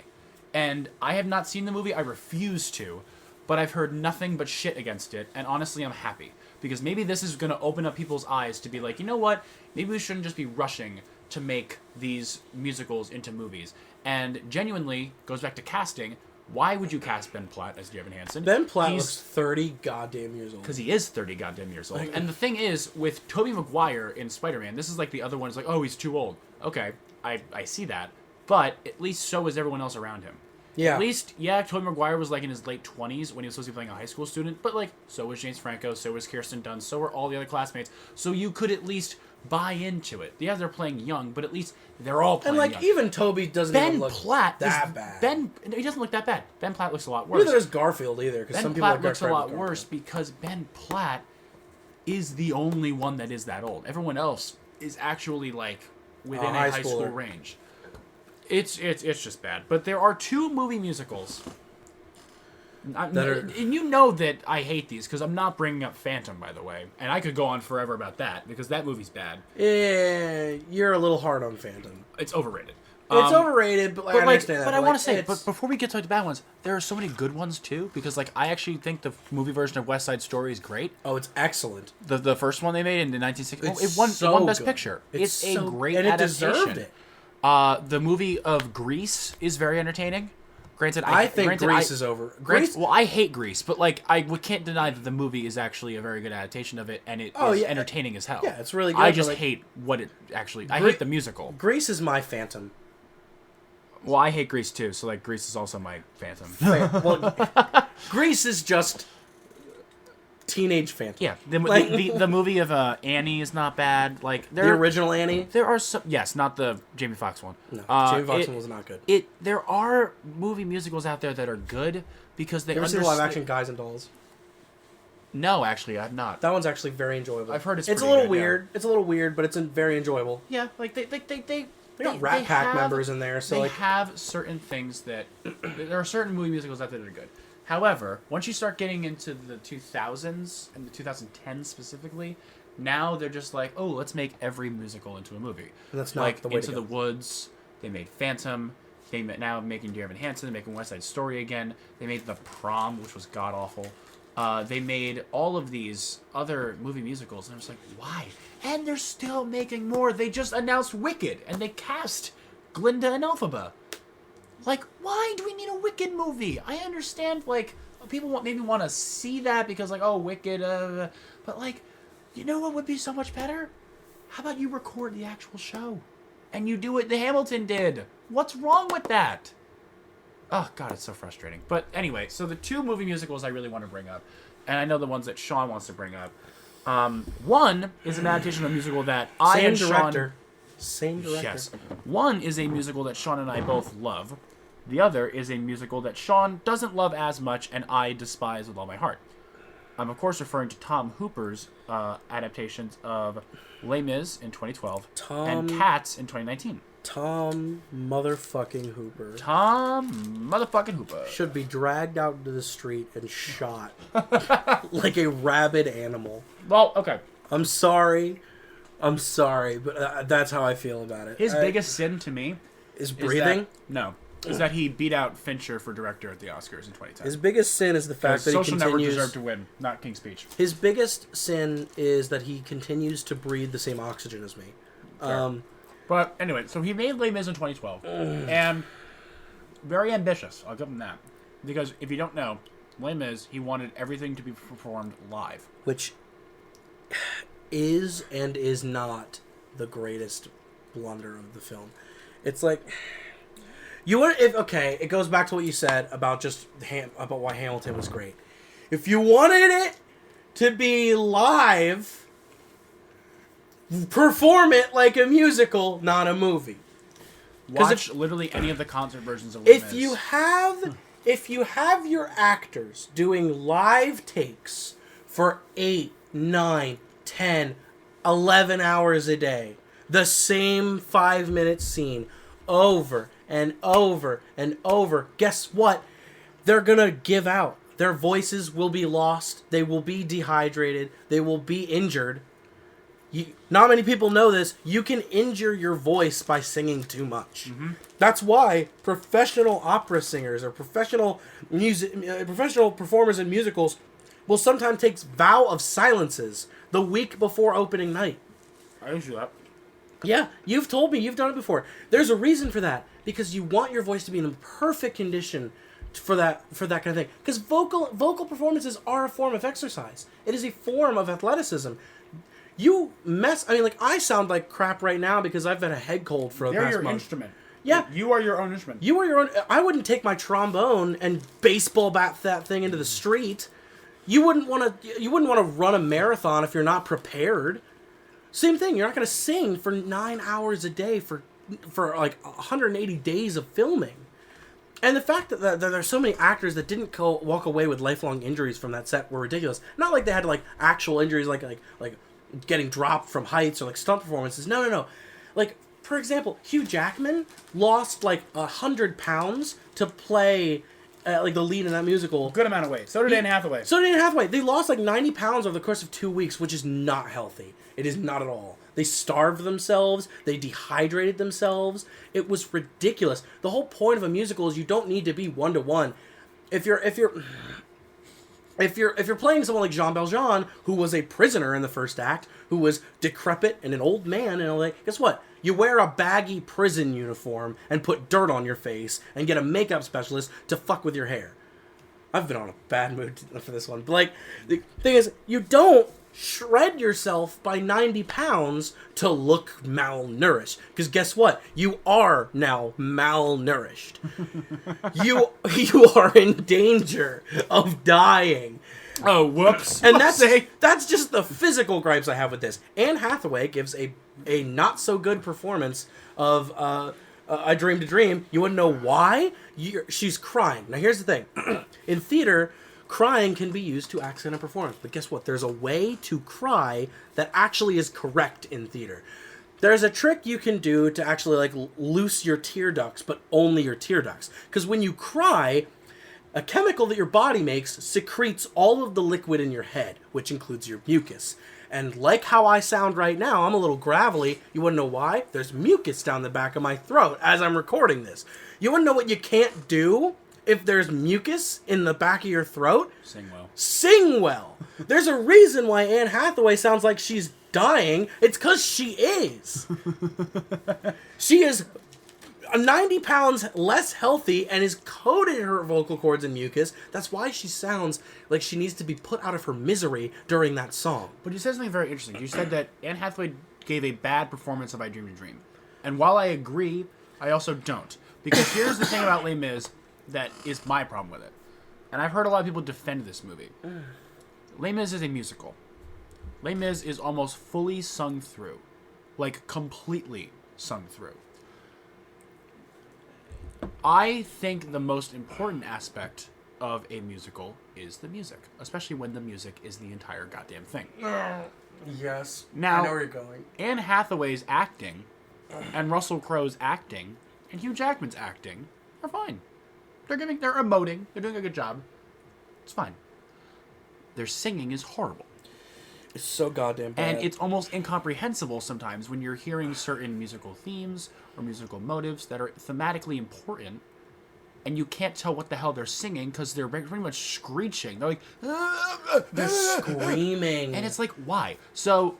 And I have not seen the movie. I refuse to. But I've heard nothing but shit against it. And honestly, I'm happy. Because maybe this is going to open up people's eyes to be like, you know what? Maybe we shouldn't just be rushing to make these musicals into movies. And genuinely, goes back to casting. Why would you cast Ben Platt as Dear Evan Hansen? Ben Platt looks 30 goddamn years old. Because he is 30 goddamn years old. And the thing is, with Tobey Maguire in Spider-Man, this is like the other one. It's like, oh, he's too old. Okay, I see that. But at least so is everyone else around him. Yeah. At least, yeah, Tobey Maguire was like in his late 20s when he was supposed to be playing a high school student. But like, so was James Franco, so was Kirsten Dunst, so were all the other classmates. So you could at least buy into it. Yeah, they're playing young, but at least they're all playing young. And like, even Toby doesn't even look Platt that bad. He doesn't look that bad. Ben Platt looks a lot worse. Neither does Garfield either, because some people Ben Platt looks a lot worse because Ben Platt is the only one that is that old. Everyone else is actually like within a high school range. It's just bad. But there are two movie musicals. And you know that I hate these because I'm not bringing up Phantom, by the way. And I could go on forever about that because that movie's bad. Yeah, you're a little hard on Phantom. It's overrated. It's overrated, but I understand that. But I want to say, but before we get to the bad ones, there are so many good ones too. Because like I actually think the movie version of West Side Story is great. Oh, it's excellent. The first one they made in the 1960s. It won Best Picture. It's a great adaptation. And it deserved it. The movie of Grease is very entertaining. Granted, I think Grease is over. Well, I hate Grease, but like I can't deny that the movie is actually a very good adaptation of it, and it is entertaining as hell. Yeah, it's really good. I just hate what it actually. I hate the musical. Grease is my Phantom. Well, I hate Grease too, so like Grease is also my Phantom. Well, Grease is just teenage Phantom. Yeah, the movie of Annie is not bad. Like the original Annie. There are some, yes, not the Jamie Foxx one. No, Jamie Foxx one was not good. There are movie musicals out there that are good because they. You ever seen live action Guys and Dolls? No, actually, I've not. That one's actually very enjoyable. I've heard it's a little weird. Yeah. It's a little weird, but it's very enjoyable. Yeah, like they got Rat Pack members in there, so they have certain things that there are certain movie musicals out there that are good. However, once you start getting into the 2000s and the 2010s specifically, now they're just like, oh, let's make every musical into a movie. And that's not like the way Into to go. the Woods. They made Phantom. They now making Dear Evan Hansen. They're making West Side Story again. They made The Prom, which was god awful. They made all of these other movie musicals, and I'm just like, why? And they're still making more. They just announced Wicked, and they cast Glinda and Elphaba. Like, why do we need a Wicked movie? I understand, like, people maybe want to see that because, like, oh, Wicked, but, like, you know what would be so much better? How about you record the actual show? And you do what the Hamilton did. What's wrong with that? Oh, God, it's so frustrating. But anyway, so the two movie musicals I really want to bring up, and I know the ones that Sean wants to bring up. One is an adaptation of a musical that I and Sean... Same director. Yes. One is a musical that Sean and I both love, The other is a musical that Sean doesn't love as much and I despise with all my heart. I'm, of course, referring to Tom Hooper's adaptations of Les Mis in 2012 and Cats in 2019. Tom motherfucking Hooper. Tom motherfucking Hooper. Should be dragged out into the street and shot like a rabid animal. Well, okay. I'm sorry, but that's how I feel about it. His biggest sin to me is breathing. Is that he beat out Fincher for director at the Oscars in 2010. His biggest sin is the fact that he Social continues... Network deserved to win, not King's Speech. His biggest sin is that he continues to breathe the same oxygen as me. But anyway, so he made Les Mis in 2012. And very ambitious, I'll give him that. Because if you don't know, Les Mis, he wanted everything to be performed live. Which is and is not the greatest blunder of the film. It's like... it goes back to what you said about about why Hamilton was great. If you wanted it to be live, perform it like a musical, not a movie. Watch literally any of the concert versions of Les Mis. If you have your actors doing live takes for 8, 9, 10, 11 hours a day, the same 5-minute scene over and over and over, guess what? They're gonna give out. Their voices will be lost. They will be dehydrated. They will be injured. Not many people know this. You can injure your voice by singing too much. Mm-hmm. That's why professional opera singers or professional performers in musicals will sometimes take vow of silences the week before opening night. I can see that. Yeah, you've told me. You've done it before. There's a reason for that. Because you want your voice to be in perfect condition for that kind of thing. Because vocal performances are a form of exercise. It is a form of athleticism. I sound like crap right now because I've had a head cold for the past month. They're your instrument. Yeah. You are your own instrument. You are your own... I wouldn't take my trombone and baseball bat that thing into the street. You wouldn't want to run a marathon if you're not prepared. Same thing. You're not going to sing for 9 hours a day for like 180 days of filming. And the fact that there's so many actors that didn't walk away with lifelong injuries from that set were ridiculous. Not like they had like actual injuries like getting dropped from heights or like stunt performances. No. Like, for example, Hugh Jackman lost like 100 pounds to play like the lead in that musical. Good amount of weight. So did Anne Hathaway. They lost like 90 pounds over the course of 2 weeks, which is not healthy. It is not at all. They starved themselves. They dehydrated themselves. It was ridiculous. The whole point of a musical is you don't need to be 1-to-1. If you're playing someone like Jean Valjean, who was a prisoner in the first act, who was decrepit and an old man and all that, guess what? You wear a baggy prison uniform and put dirt on your face and get a makeup specialist to fuck with your hair. I've been on a bad mood for this one. But like, the thing is, you don't shred yourself by 90 pounds to look malnourished. Because guess what? You are now malnourished. you are in danger of dying. Oh, whoops. And that's just the physical gripes I have with this. Anne Hathaway gives a not so good performance of I Dreamed a Dream. You wouldn't know why? She's crying. Now here's the thing. In theater, crying can be used to accent a performance. But guess what? There's a way to cry that actually is correct in theater. There's a trick you can do to actually like loose your tear ducts, but only your tear ducts. Because when you cry, a chemical that your body makes secretes all of the liquid in your head, which includes your mucus. And like how I sound right now, I'm a little gravelly. You wouldn't know why? There's mucus down the back of my throat as I'm recording this. You wouldn't know what you can't do if there's mucus in the back of your throat? Sing well. Sing well. There's a reason why Anne Hathaway sounds like she's dying. It's because she is. She is 90 pounds less healthy and has coated her vocal cords in mucus. That's why she sounds like she needs to be put out of her misery during that song. But you said something very interesting. You said that Anne Hathaway gave a bad performance of I Dreamed a Dream. And while I agree, I also don't. Because here's the thing about Les Mis that is my problem with it. And I've heard a lot of people defend this movie. Les Mis is a musical. Les Mis is almost fully sung through. Like, completely sung through. I think the most important aspect of a musical is the music, especially when the music is the entire goddamn thing. Yes. Now, I know where you're going. Anne Hathaway's acting and Russell Crowe's acting and Hugh Jackman's acting are fine. They're emoting. They're doing a good job. It's fine. Their singing is horrible. It's so goddamn bad. And it's almost incomprehensible sometimes when you're hearing certain musical themes or musical motives that are thematically important, and you can't tell what the hell they're singing because they're pretty much screeching. They're like, they're screaming, and it's like, why? So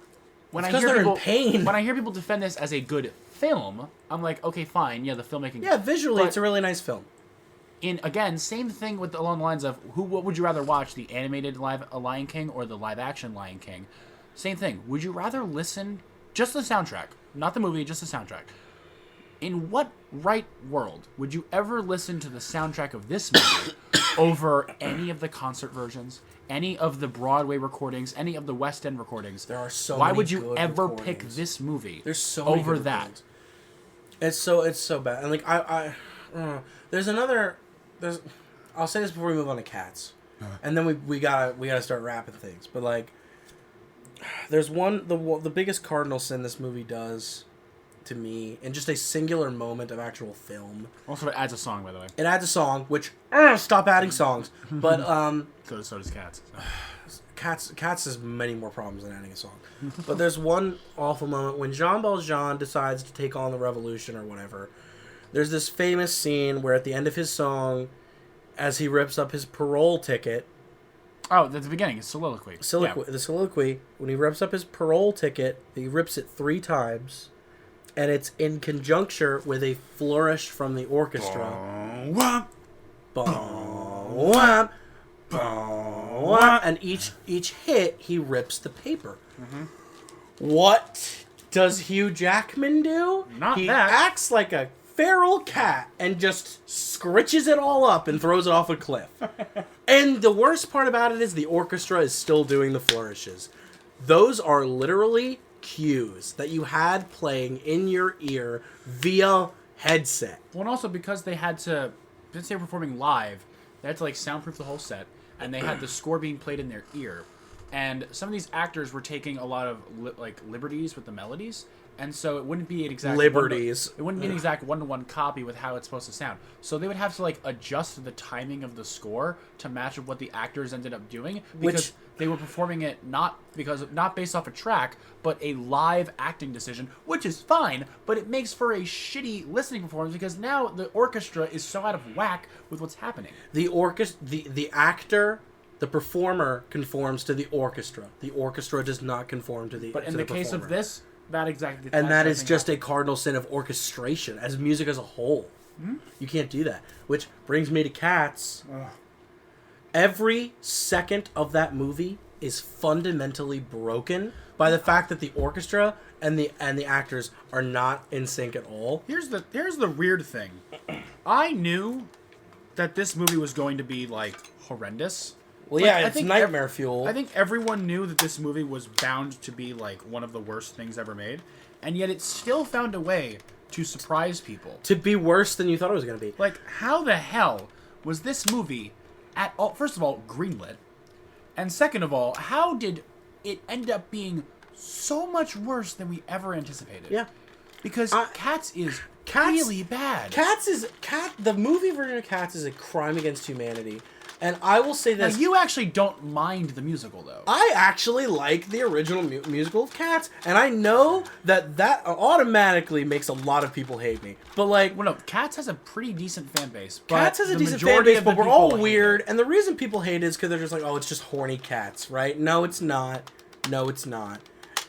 when it's they're in pain. When I hear people defend this as a good film, I'm like, okay, fine, yeah, the filmmaking. Yeah, visually, it's a really nice film. Again, same thing with along the lines of what would you rather watch, the animated Lion King or the live action Lion King? Same thing. Would you rather listen just the soundtrack, not the movie, just the soundtrack? In what right world would you ever listen to the soundtrack of this movie over any of the concert versions, any of the Broadway recordings, any of the West End recordings? There are so Why many would you good ever recordings. pick this movie There's so many over good that? Recordings. It's so bad. And like there's another. I'll say this before we move on to Cats, and then we gotta start wrapping things. But like, there's the biggest cardinal sin this movie does to me, in just a singular moment of actual film. Also, it adds a song, by the way. It adds a song, which stop adding songs. But So does Cats. So. Cats has many more problems than adding a song. But there's one awful moment when Jean Valjean decides to take on the revolution or whatever. There's this famous scene where at the end of his song, as he rips up his parole ticket... Oh, that's the beginning. It's soliloquy. Yeah. The soliloquy, when he rips up his parole ticket, he rips it 3 times, and it's in conjuncture with a flourish from the orchestra. And each hit, he rips the paper. Mm-hmm. What does Hugh Jackman do? He acts like a feral cat and just scritches it all up and throws it off a cliff. And the worst part about it is the orchestra is still doing the flourishes. Those are literally cues that you had playing in your ear via headset. Well, and also because since they were performing live, they had to like soundproof the whole set, and they had the score being played in their ear. And some of these actors were taking a lot of liberties with the melodies. And so it wouldn't be an exact one-to-one copy with how it's supposed to sound. So they would have to like adjust the timing of the score to match with what the actors ended up doing, because they were performing it not based off a track, but a live acting decision, which is fine, but it makes for a shitty listening performance because now the orchestra is so out of whack with what's happening. The actor, the performer conforms to the orchestra. The orchestra does not conform to the But in the case of this, that is just a cardinal sin of orchestration as music as a whole. Mm-hmm. You can't do that. Which brings me to Cats. Ugh. Every second of that movie is fundamentally broken by the fact that the orchestra and the actors are not in sync at all. Here's the weird thing. I knew that this movie was going to be like horrendous. Well, yeah, it's nightmare fuel. I think everyone knew that this movie was bound to be like one of the worst things ever made, and yet it still found a way to surprise people. To be worse than you thought it was going to be. Like, how the hell was this movie at all? First of all, greenlit, and second of all, how did it end up being so much worse than we ever anticipated? Yeah, because Cats is really bad. The movie version of Cats is a crime against humanity. And I will say this. Now, you actually don't mind the musical, though. I actually like the original musical of Cats. And I know that automatically makes a lot of people hate me. But, like... Well, no, Cats has a pretty decent fan base. Cats has a decent fan base, but we're all weird. And the reason people hate it is because they're just like, oh, it's just horny cats, right? No, it's not. No, it's not.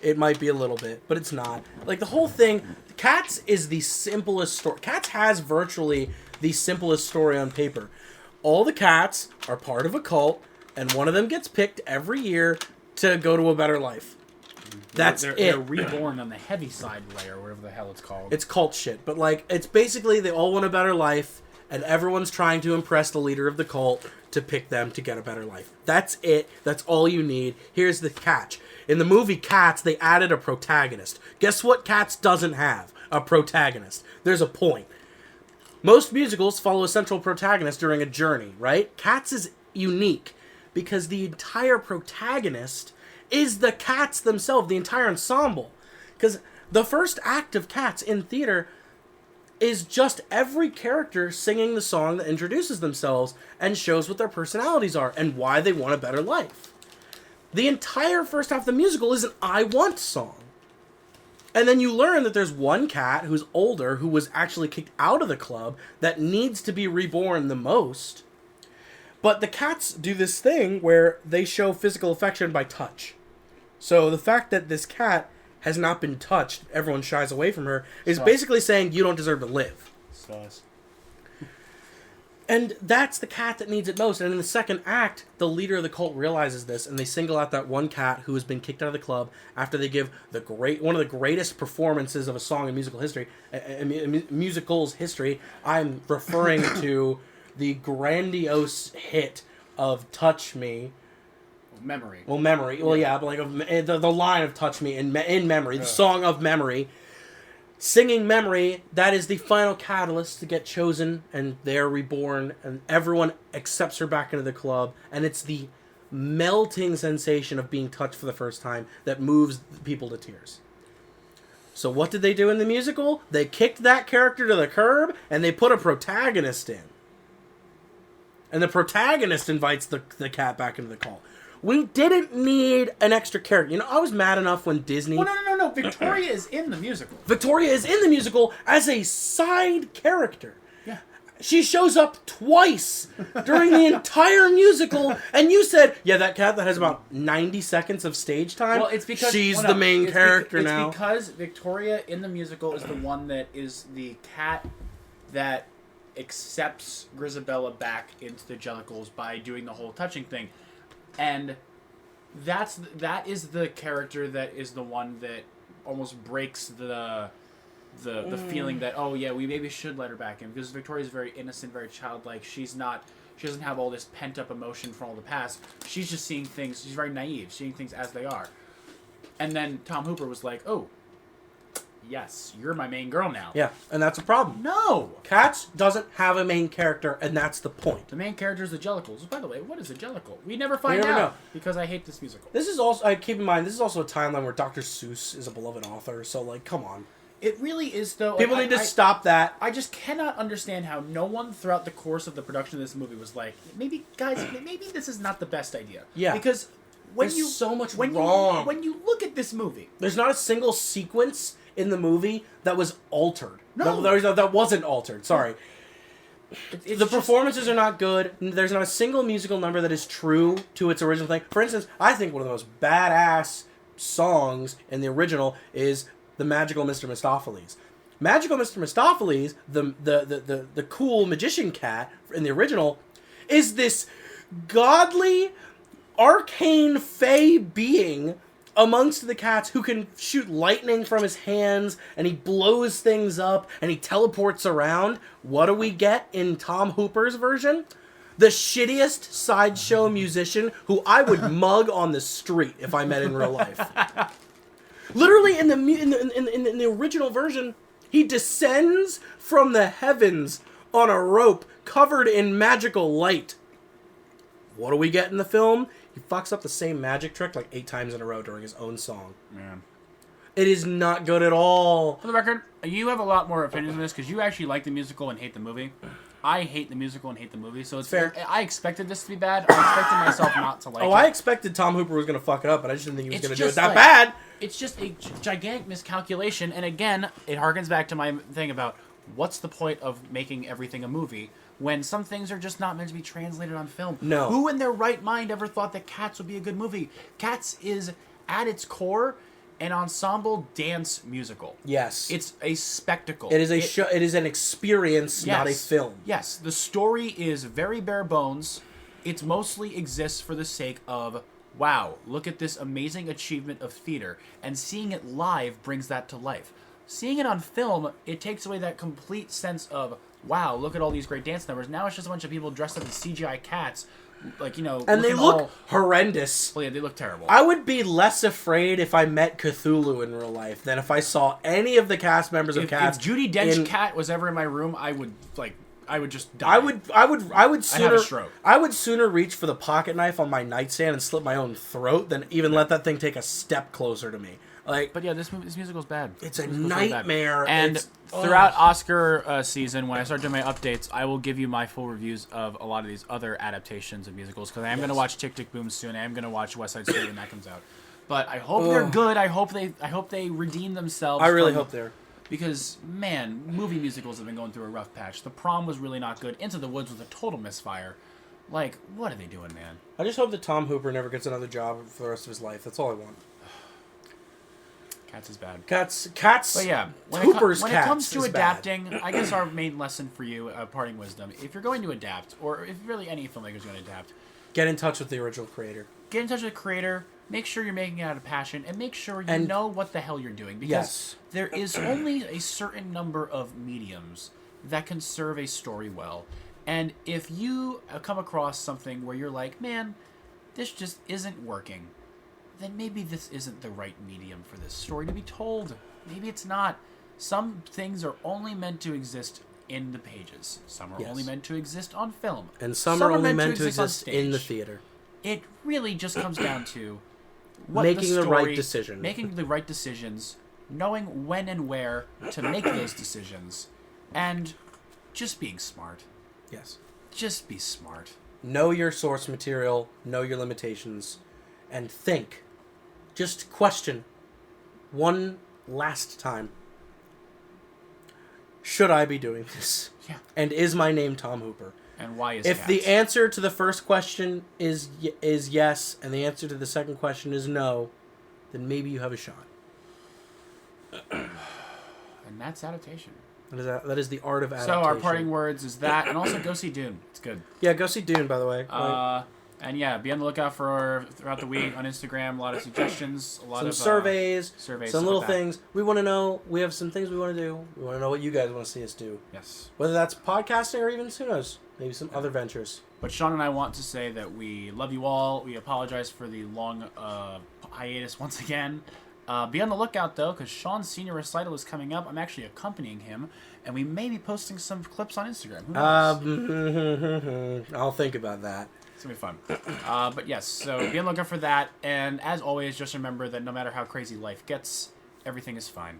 It might be a little bit, but it's not. Like, the whole thing... Cats is the simplest story. Cats has virtually the simplest story on paper. All the cats are part of a cult, and one of them gets picked every year to go to a better life. They're reborn on the heavy side layer, whatever the hell it's called. It's cult shit, but like it's basically they all want a better life, and everyone's trying to impress the leader of the cult to pick them to get a better life. That's it. That's all you need. Here's the catch. In the movie Cats, they added a protagonist. Guess what Cats doesn't have? A protagonist. There's a point. Most musicals follow a central protagonist during a journey, right? Cats is unique because the entire protagonist is the cats themselves, the entire ensemble. Because the first act of Cats in theater is just every character singing the song that introduces themselves and shows what their personalities are and why they want a better life. The entire first half of the musical is an I Want song. And then you learn that there's one cat who's older, who was actually kicked out of the club, that needs to be reborn the most. But the cats do this thing where they show physical affection by touch. So the fact that this cat has not been touched, everyone shies away from her, is basically saying you don't deserve to live. Sus. And that's the cat that needs it most. And in the second act, the leader of the cult realizes this, and they single out that one cat who has been kicked out of the club after they give one of the greatest performances of a song in musical history, musical's history. I'm referring to the grandiose hit of "Touch Me." Memory. Well, Memory. Well, yeah, but like the line of "Touch Me" in Memory, the song of Memory. Singing Memory, that is the final catalyst to get chosen, and they're reborn, and everyone accepts her back into the club, and it's the melting sensation of being touched for the first time that moves people to tears. So what did they do in the musical? They kicked that character to the curb, and they put a protagonist in. And the protagonist invites the cat back into the cult. We didn't need an extra character. You know, I was mad enough when Disney... Well, no. Victoria is in the musical. Victoria is in the musical as a side character. Yeah. She shows up twice during the entire musical, and you said, yeah, that cat that has about 90 seconds of stage time, well, it's because she's the main character now. It's because Victoria in the musical is the one that is the cat that accepts Grisabella back into the Jellicles by doing the whole touching thing. And that is the character that is the one that almost breaks the feeling that, oh yeah, we maybe should let her back in, because Victoria's very innocent, very childlike. She doesn't have all this pent up emotion from all the past. She's just seeing things. She's very naive, seeing things as they are. And then Tom Hooper was like, oh, yes, you're my main girl now. Yeah, and that's a problem. No! Cats doesn't have a main character, and that's the point. The main character is the Jellicles. By the way, what is a Jellicle? We never find out because I hate this musical. This is also, keep in mind, this is also a timeline where Dr. Seuss is a beloved author, so, like, come on. It really is, though. People need to stop that. I just cannot understand how no one throughout the course of the production of this movie was like, maybe this is not the best idea. Yeah. Because there's so much wrong. When you look at this movie, there's not a single sequence in the movie that was altered. No. That wasn't altered. Sorry. The performances are not good. There's not a single musical number that is true to its original thing. For instance, I think one of the most badass songs in the original is The Magical Mr. Mistopheles. Magical Mr. Mistopheles, the cool magician cat in the original, is this godly, arcane fey being amongst the cats who can shoot lightning from his hands, and he blows things up, and he teleports around. What do we get in Tom Hooper's version? The shittiest sideshow musician who I would mug on the street if I met in real life. Literally, in the original version, he descends from the heavens on a rope covered in magical light. What do we get in the film? He fucks up the same magic trick like 8 times in a row during his own song. Man. It is not good at all. For the record, you have a lot more opinions on this because you actually like the musical and hate the movie. I hate the musical and hate the movie, so it's fair. I expected this to be bad. I expected myself not to like it. I expected Tom Hooper was going to fuck it up, but I just didn't think he was going to do it that like, bad. It's just a gigantic miscalculation, and again, it harkens back to my thing about what's the point of making everything a movie when some things are just not meant to be translated on film. No. Who in their right mind ever thought that Cats would be a good movie? Cats is, at its core, an ensemble dance musical. Yes. It's a spectacle. It is a show. It is an experience, not a film. Yes. The story is very bare bones. It mostly exists for the sake of, wow, look at this amazing achievement of theater. And seeing it live brings that to life. Seeing it on film, it takes away that complete sense of, wow, look at all these great dance numbers. Now it's just a bunch of people dressed up as CGI cats like, you know, And they look all, horrendous. well, yeah, they look terrible. I would be less afraid if I met Cthulhu in real life than if I saw any of the cast members of Cats. If Judi Dench cat was ever in my room, I would just die. I would sooner I'd have a stroke. I would sooner reach for the pocket knife on my nightstand and slit my own throat than even let that thing take a step closer to me. Like, but yeah, this musical's bad. It's a nightmare. And throughout Oscar season, when I start doing my updates, I will give you my full reviews of a lot of these other adaptations of musicals, because I am going to watch Tick Tick Boom soon. I am going to watch West Side Story when that comes out. But I hope they're good. I hope they redeem themselves. I really hope they're. Because, man, movie musicals have been going through a rough patch. The Prom was really not good. Into the Woods was a total misfire. Like, what are they doing, man? I just hope that Tom Hooper never gets another job for the rest of his life. That's all I want. Cats is bad. Cats. But yeah, when it comes to adapting, I guess our main lesson for you, parting wisdom, if you're going to adapt, or if really any filmmaker is going to adapt, get in touch with the original creator. Get in touch with the creator. Make sure you're making it out of passion, and make sure you know what the hell you're doing. Because there is only a certain number of mediums that can serve a story well. And if you come across something where you're like, man, this just isn't working, then maybe this isn't the right medium for this story to be told. Maybe it's not. Some things are only meant to exist in the pages. Some are only meant to exist on film. And some are only meant to exist in the theater. It really just comes down to making the right decision. Making the right decisions, knowing when and where to make those decisions, and just being smart. Yes. Just be smart. Know your source material, know your limitations, and think. Just question one last time. Should I be doing this? Yeah. And is my name Tom Hooper? And why is If the answer to the first question is yes, and the answer to the second question is no, then maybe you have a shot. And that's adaptation. That is the art of adaptation. So our parting words is that, and also go see Dune. It's good. Yeah, go see Dune, by the way. And yeah, be on the lookout for throughout the week on Instagram. A lot of suggestions, some surveys, some little things. We want to know. We have some things we want to do. We want to know what you guys want to see us do. Yes. Whether that's podcasting or even, who knows, maybe some other ventures. But Sean and I want to say that we love you all. We apologize for the long hiatus once again. Be on the lookout, though, because Sean's senior recital is coming up. I'm actually accompanying him, and we may be posting some clips on Instagram. Who knows? I'll think about that. It's going to be fun. But yes, so be on the lookout for that. And as always, just remember that no matter how crazy life gets, everything is fine.